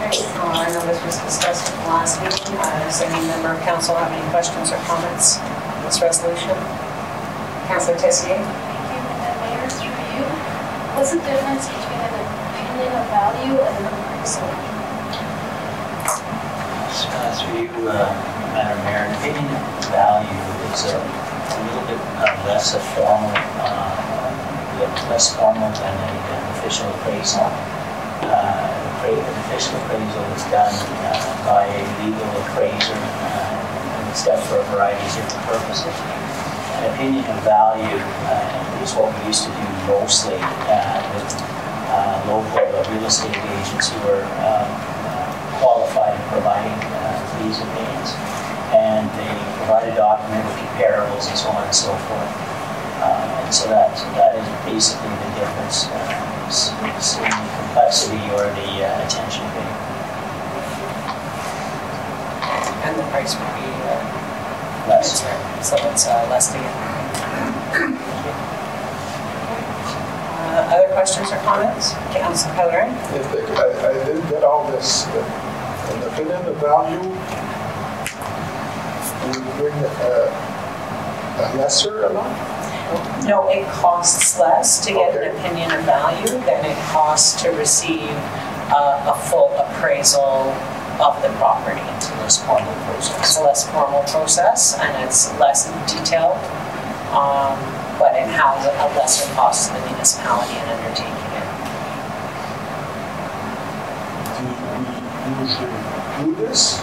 A: Okay, I know this was discussed at the last meeting. Does any member of council have any questions or comments on this resolution? Councillor Tessier?
I: Thank you, Madam Mayor, through you. What's the difference between an opinion of value and an appraisal?
E: Through you, Madam Mayor, an opinion of value is a little bit less formal than an official appraisal. an official appraisal is done by a legal appraiser, and it's done for a variety of different purposes. An opinion of value is what we used to do mostly with local real estate agents who were qualified in providing these opinions. And they provide a document with comparables and so on and so forth. And so that is basically the difference in the complexity or the attention paid.
A: And the price would be
E: Less.
A: so it's less to get. Other questions or comments? Councilor Pellerin?
G: I didn't get all this. An opinion of value would bring a lesser amount?
A: No, it costs less to get an opinion of value than it costs to receive a full appraisal of the property.
E: It's a less formal process.
A: It's a less formal process and it's less detailed, but it has a lesser cost to the municipality in undertaking it.
G: Do we usually do this?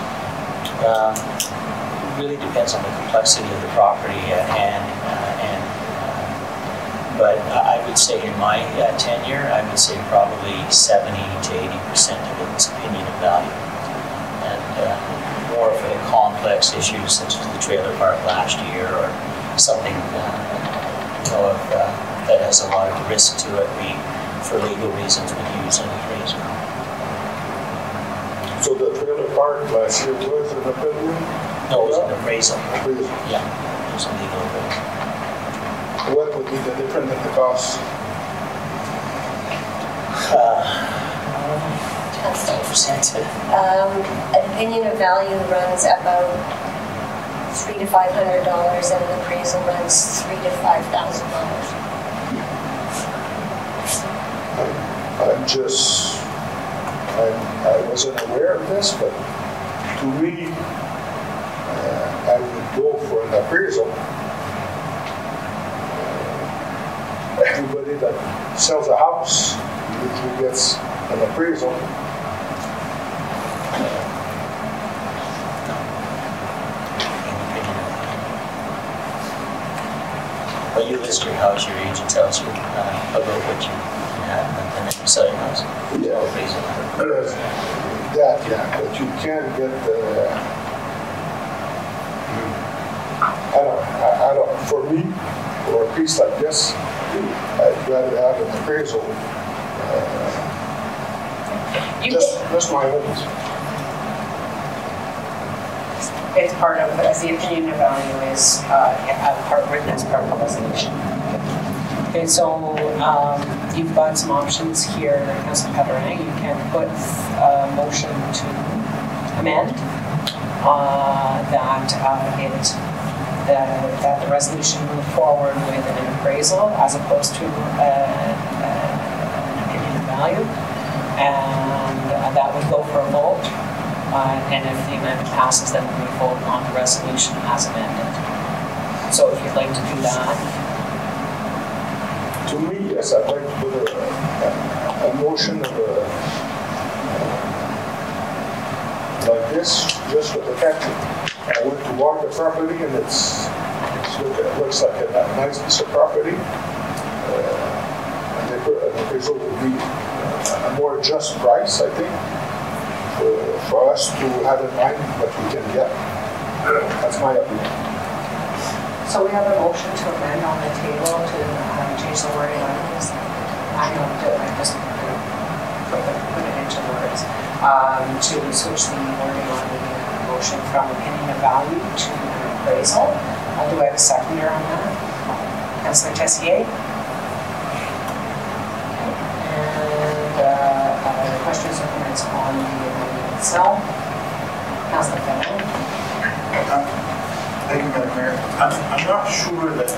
E: It really depends on the complexity of the property at hand. But I would say in my tenure, I would say probably 70 to 80% of it is opinion of value. And more for the complex issues such as the trailer park last year or something that has a lot of risk to it, we, for legal reasons, would use an appraiser.
G: So the trailer park last year was an opinion?
E: No, it was an appraisal.
G: Appraisal.
E: Yeah, it was a legal appraisal.
G: What would be the difference in the cost?
E: 10%.
D: An opinion of value runs about $300 to $500 and an appraisal runs $3,000 to $5,000.
G: I wasn't aware of this, but to me, I would go for an appraisal. Everybody that sells a house usually gets an appraisal.
E: Well, you list your house, your agent tells you about what you have, and then you sell your house.
G: Yeah.
E: Appraisal.
G: That, yeah, but you can get I don't, for me, for a piece like this, I'd rather have an appraisal. Just my own.
A: It's part of, as the opinion of value is written as part of the resolution. Okay, so you've got some options here, Councilor Pellerin. You can put a motion to amend that the resolution move forward with an appraisal as opposed to an opinion of value, and that would go for a vote. And if the amendment passes, then we vote on the resolution as amended. So if you'd like to do that.
G: To me, yes, I'd like to put a motion of like this, just for the fact that I went to walk the property and it looks like a nice piece of property. And the appraisal would be a more just price, I think, for us to have in mind what we can get. That's my opinion.
A: So we have a motion to amend on the table to change the wording on this. I just put it into words. To switch the wording on the motion from opinion of value to an appraisal. Do I have a seconder on that? Councilor Tessier? And questions or comments on the amendment itself? Councilor Pellerin?
B: Thank you, Madam Mayor. I'm not sure that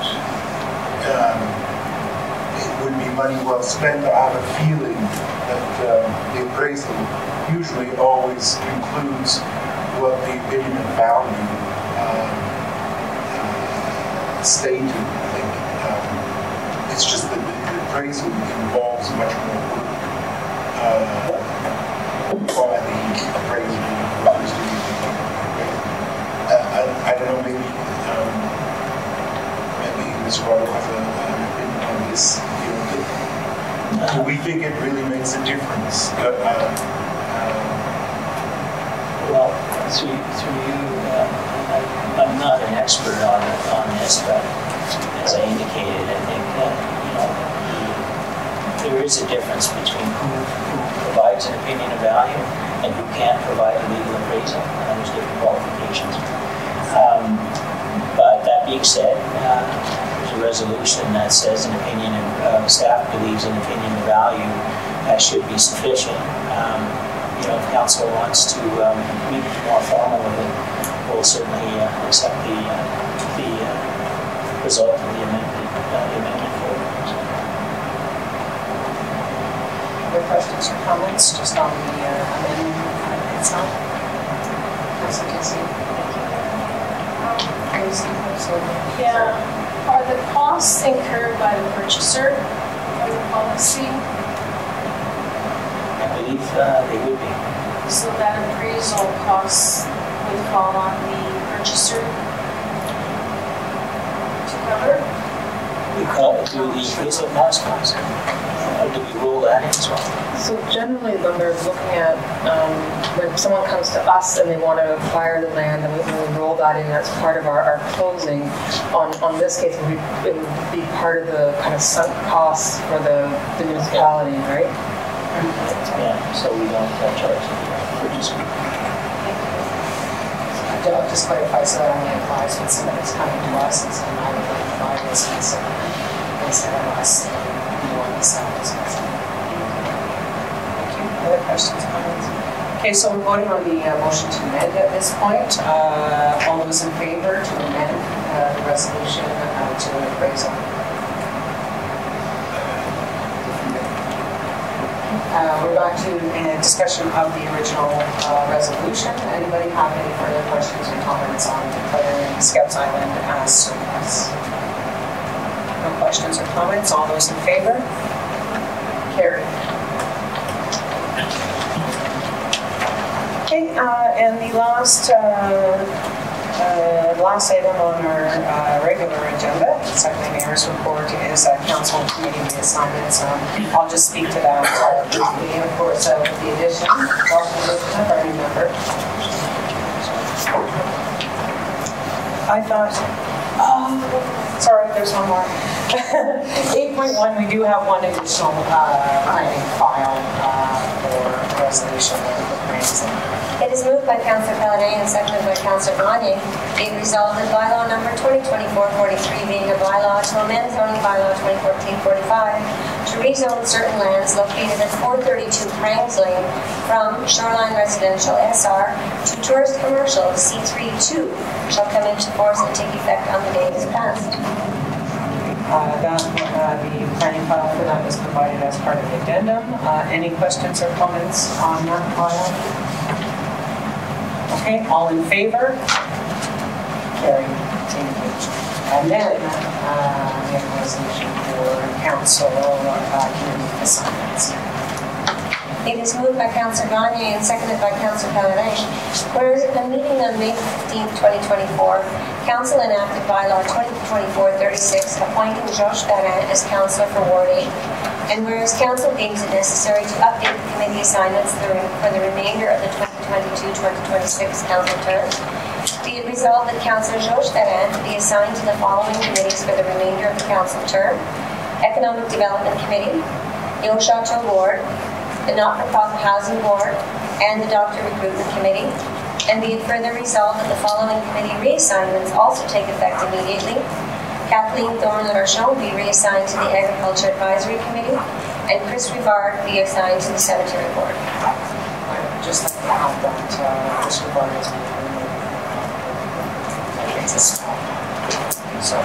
B: it would be money well spent. I have a feeling that the appraisal usually always includes what the opinion of value stated. I think it's just that the appraisal involves much more work. for the appraisal. I don't know, maybe Ms. Water has an opinion on this. Do we think it really makes a difference?
E: Well, through you, I'm not an expert on this, but as I indicated, I think that there is a difference between who provides an opinion of value and who can't provide a legal appraisal, and there's different qualifications. But that being said, there's a resolution that says an opinion of staff believes an opinion of value should be sufficient. If council wants to be more formal with it, we'll certainly accept the result of the amendment forward.
A: Other questions or comments just on the amendment itself?
I: Yeah. Are the costs incurred by the purchaser of the policy?
E: I believe they would be.
I: So that appraisal costs would fall on the purchaser to cover?
E: We call it do the appraisal cost. Do we roll that in as well?
K: So generally, when we're looking at, when someone comes to us and they want to acquire the land, and we roll that in as part of our closing, on this case, it would be part of the kind of sunk costs for the municipality, right?
E: Yeah, so we don't charge the purchaser.
A: I'll just clarify so that only applies when somebody's coming to us and saying, I would like to buy this piece of land instead of us saying, you want to sell this piece of land. Thank you. Other questions, comments? Okay, so we're voting on the motion to amend at this point. All those in favor to amend the resolution to an appraisal? We're back to a discussion of the original resolution. Anybody have any further questions or comments on declaring Scouts Island as surplus? No questions or comments? All those in favor? Carried. Okay, and the last item on our regular agenda, second Mayor's report, is council committee reassignments. I'll just speak to that briefly. Of course, with the addition, welcome Elizabeth, our new member. I thought, sorry, there's one more. 8.1, we do have one additional planning file for resolution of the plans.
D: It is moved by Councillor Paladin and seconded by Councillor Gagne. Be resolved that bylaw number 2024-43 being a bylaw to amend zoning bylaw 2014-45 to rezone certain lands located at 432 Prangs Lane from shoreline residential SR to tourist commercial C32 shall come into force and take effect on the day it is passed.
A: The planning file for that was provided as part of the addendum. Any questions or comments on that file? Okay, all in favor? Carried. And then we have a resolution for council committee assignments.
D: It is moved by Councillor Gagne and seconded by Councillor Paladin. Whereas at the meeting on May 15, 2024, Council enacted bylaw 2024-36 appointing Georges Perrin as councillor for Ward 8. And whereas Council deems it necessary to update the committee assignments for the remainder of the 2022-2026 council term, be it resolved that Councillor Georges Perrin be assigned to the following committees for the remainder of the council term: Economic Development Committee, the Chateau Board, the Not-for-Profit Housing Board, and the Doctor Recruitment Committee. And be it further resolved that the following committee reassignments also take effect immediately: Kathleen Thorne-Larchon be reassigned to the Agriculture Advisory Committee, and Chris Rivard be assigned to the Cemetery Board.
A: Just like to have that Chris Rivard is being removed. So.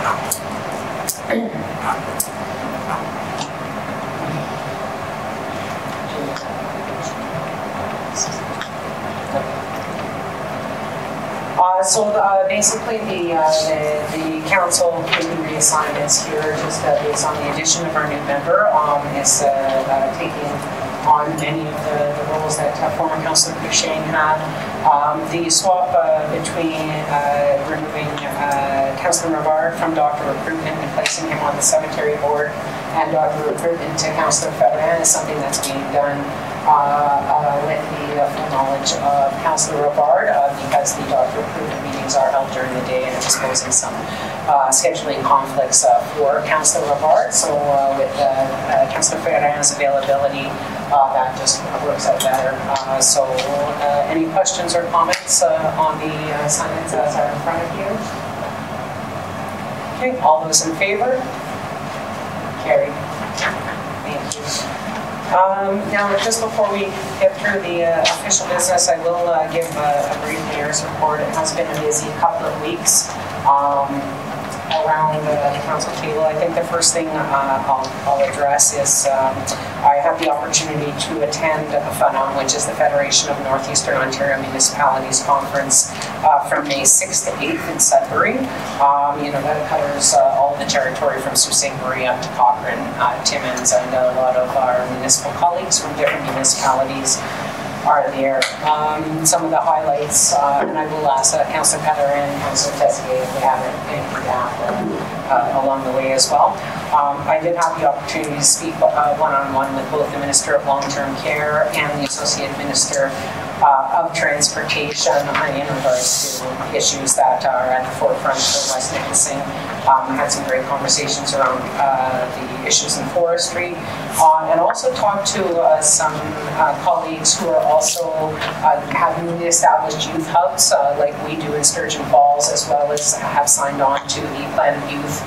A: Basically, the council committee reassignments here, just based on the addition of our new member, is taking on many of the roles that former Councillor Cushing had. The swap between removing Councillor Rivard from Dr. Recruitment and placing him on the cemetery board and Dr. Recruitment to Councillor Ferran is something that's being done with the full knowledge of Councillor Rivard because the Dr. Recruitment meetings are held during the day and it was posing some scheduling conflicts for Councillor Rivard. So with Councillor Ferran's availability, that just works out better. So any questions or comments on the assignments that are in front of you? Okay, all those in favor? Carried. Thank you. Now, just before we get through the official business, I will give a brief mayor's report. It has been a busy couple of weeks around the council table. I think the first thing I'll address is I had the opportunity to attend FUNOM, which is the Federation of Northeastern Ontario Municipalities Conference from May 6th to 8th in Sudbury. That covers all the territory from Sault Ste. Marie up to Cochrane, Timmins, and a lot of our municipal colleagues from different municipalities are there. Some of the highlights, and I will ask Councillor Peller and Councillor Tessier if they have anything along the way as well. I did have the opportunity to speak one-on-one with both the Minister of Long-Term Care and the Associate Minister of Transportation in regards to issues that are at the forefront for West Nipissing. I had some great conversations around the issues in forestry and also talked to some colleagues who are also have newly established youth hubs like we do in Sturgeon Falls, as well as have signed on to the Planet Youth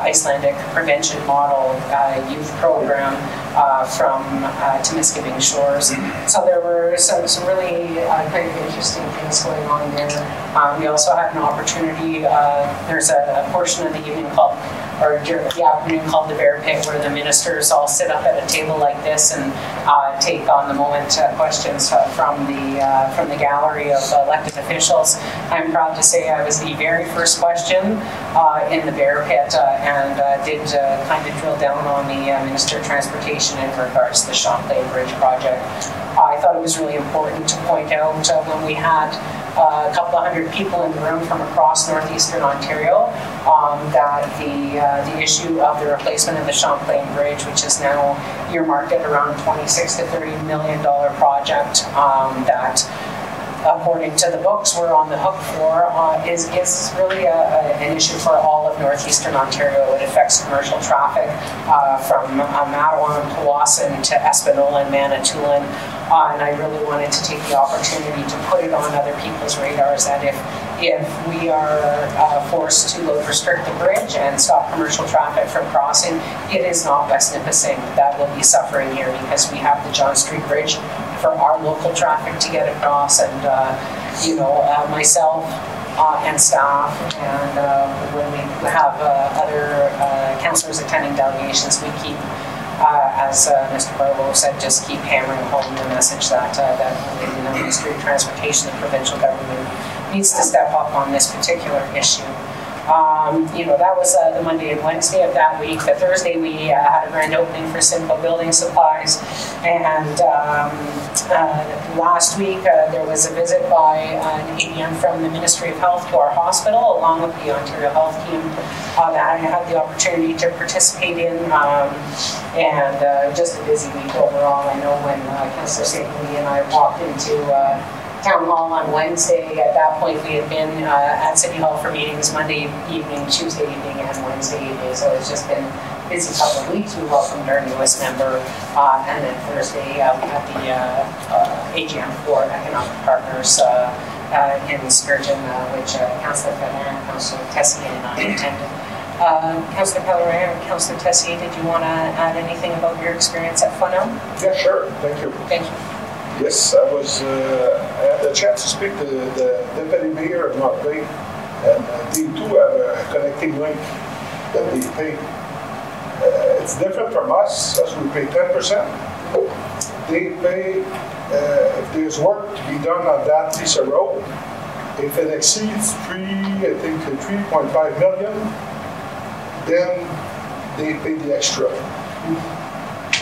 A: Icelandic Prevention Model Youth Program from Timiskaming Shores. So there were some really kind of interesting things going on there. We also had an opportunity, there's a portion of the evening called, or during the afternoon called the Bear Pit, where the ministers all sit up at a table like this and take on the moment questions from the gallery of elected officials. I'm proud to say I was the very first question in the Bear Pit and did kind of drill down on the Minister of Transportation in regards to the Champlain Bridge project. I thought it was really important to point out when we had a couple of hundred people in the room from across northeastern Ontario that the issue of the replacement of the Champlain Bridge, which is now earmarked at around $26 to $30 million project that, according to the books we're on the hook for, is really an issue for all of northeastern Ontario. It affects commercial traffic from Matawan, Powassan to Espanola and Manitoulin. And I really wanted to take the opportunity to put it on other people's radars that if we are forced to restrict the bridge and stop commercial traffic from crossing, it is not West Nipissing that will be suffering here, because we have the John Street Bridge for our local traffic to get across, and myself and staff, and when we have other councillors attending delegations, we keep, as Mr. Barlow said, just keep hammering home the message that the Ministry of Transportation, the provincial government, needs to step up on this particular issue. That was the Monday and Wednesday of that week. The Thursday we had a grand opening for Simcoe Building Supplies, and last week there was a visit by an ADM from the Ministry of Health to our hospital, along with the Ontario Health team that I had the opportunity to participate in, and just a busy week overall. I know when Councillor St. Louis and I walked into Town Hall on Wednesday, at that point we had been at City Hall for meetings Monday evening, Tuesday evening, and Wednesday evening, so it's just been a busy couple of weeks. We welcomed our newest member, and then Thursday we had the AGM for Economic Partners in Sturgeon, which Councillor Pellerin, Councillor Tessier, and I attended. Councillor Pellerin and Councillor Tessier, did you want to add anything about your experience at FUNOM?
G: Yeah, sure. Thank you.
A: Thank you.
G: Yes, I had the chance to speak to the Deputy Mayor of North Bay, and they too have a connecting link that they pay. It's different from us, as we pay 10%. They pay, if there's work to be done on that piece of road, if it exceeds 3.5 million, then they pay the extra.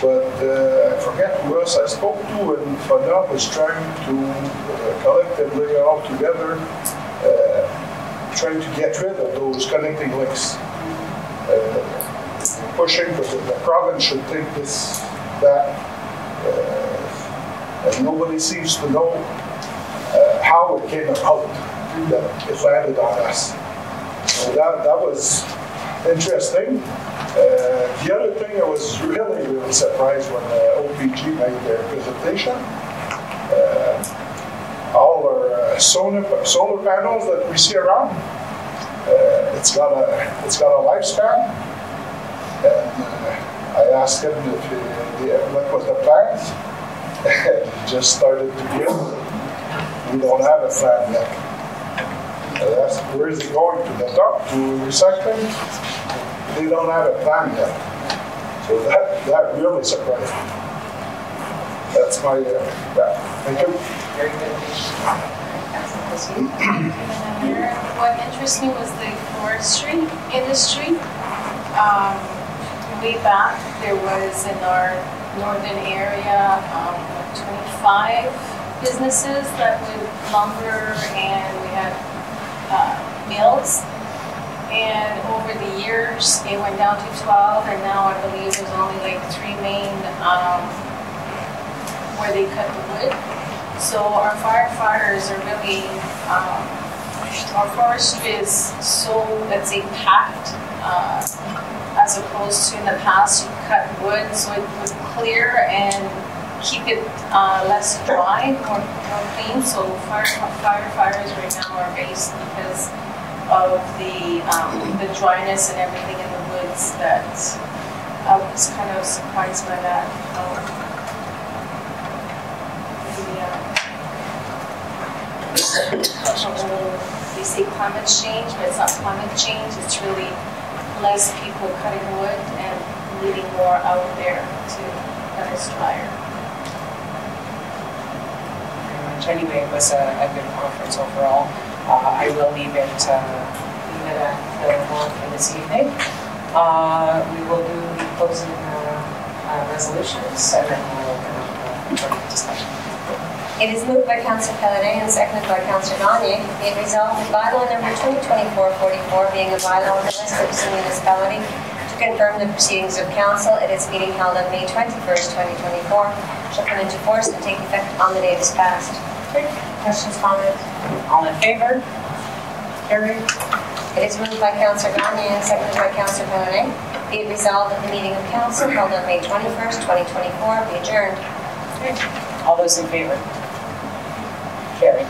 G: But I forget who else I spoke to, and FADA was trying to collectively all together trying to get rid of those connecting links. Pushing for the province should take this back, and nobody seems to know how it came about that it landed on us. So that was interesting. The other thing I was really surprised when OPG made their presentation. All our solar panels that we see around, it's got a lifespan. And I asked him what was the plans, and he just started to give. We don't have a plan yet. I asked, where is it going to the dump, to recycling? They don't have a plan yet. So that really surprised me. That's my thank you.
A: Very good.
M: What interests me was the forestry industry. Way back, there was in our northern area 25 businesses that would lumber, and we had mills. And over the years, it went down to 12, and now I believe there's only like 3 main where they cut the wood. So our firefighters are really, our forestry is so, let's say, packed, as opposed to in the past you cut wood so it would clear and keep it less dry, more clean. So firefighters right now are based because of the dryness and everything in the woods. That I was kind of surprised by that. They say climate change, but it's not climate change. It's really less people cutting wood and leaving more out there that is drier.
A: Very much. Anyway, it was a good conference overall. I will leave it at the one for this evening. We will do the closing resolutions, and then we'll open up for discussion.
D: It is moved by Councillor Pellerin and seconded by Councillor Gagne. Be it resolved that bylaw number 2024-44, being a bylaw of the West Nipissing municipality, to confirm the proceedings of council at its meeting held on May 21st, 2024, shall come into force and take effect on the date it is passed. Questions, comments?
A: All in favor? Carried.
D: It is moved by Councillor Gagne and seconded by Councillor Pellerin. Be it resolved that the meeting of council held on May 21st, 2024, be adjourned.
A: All those in favor? Carried.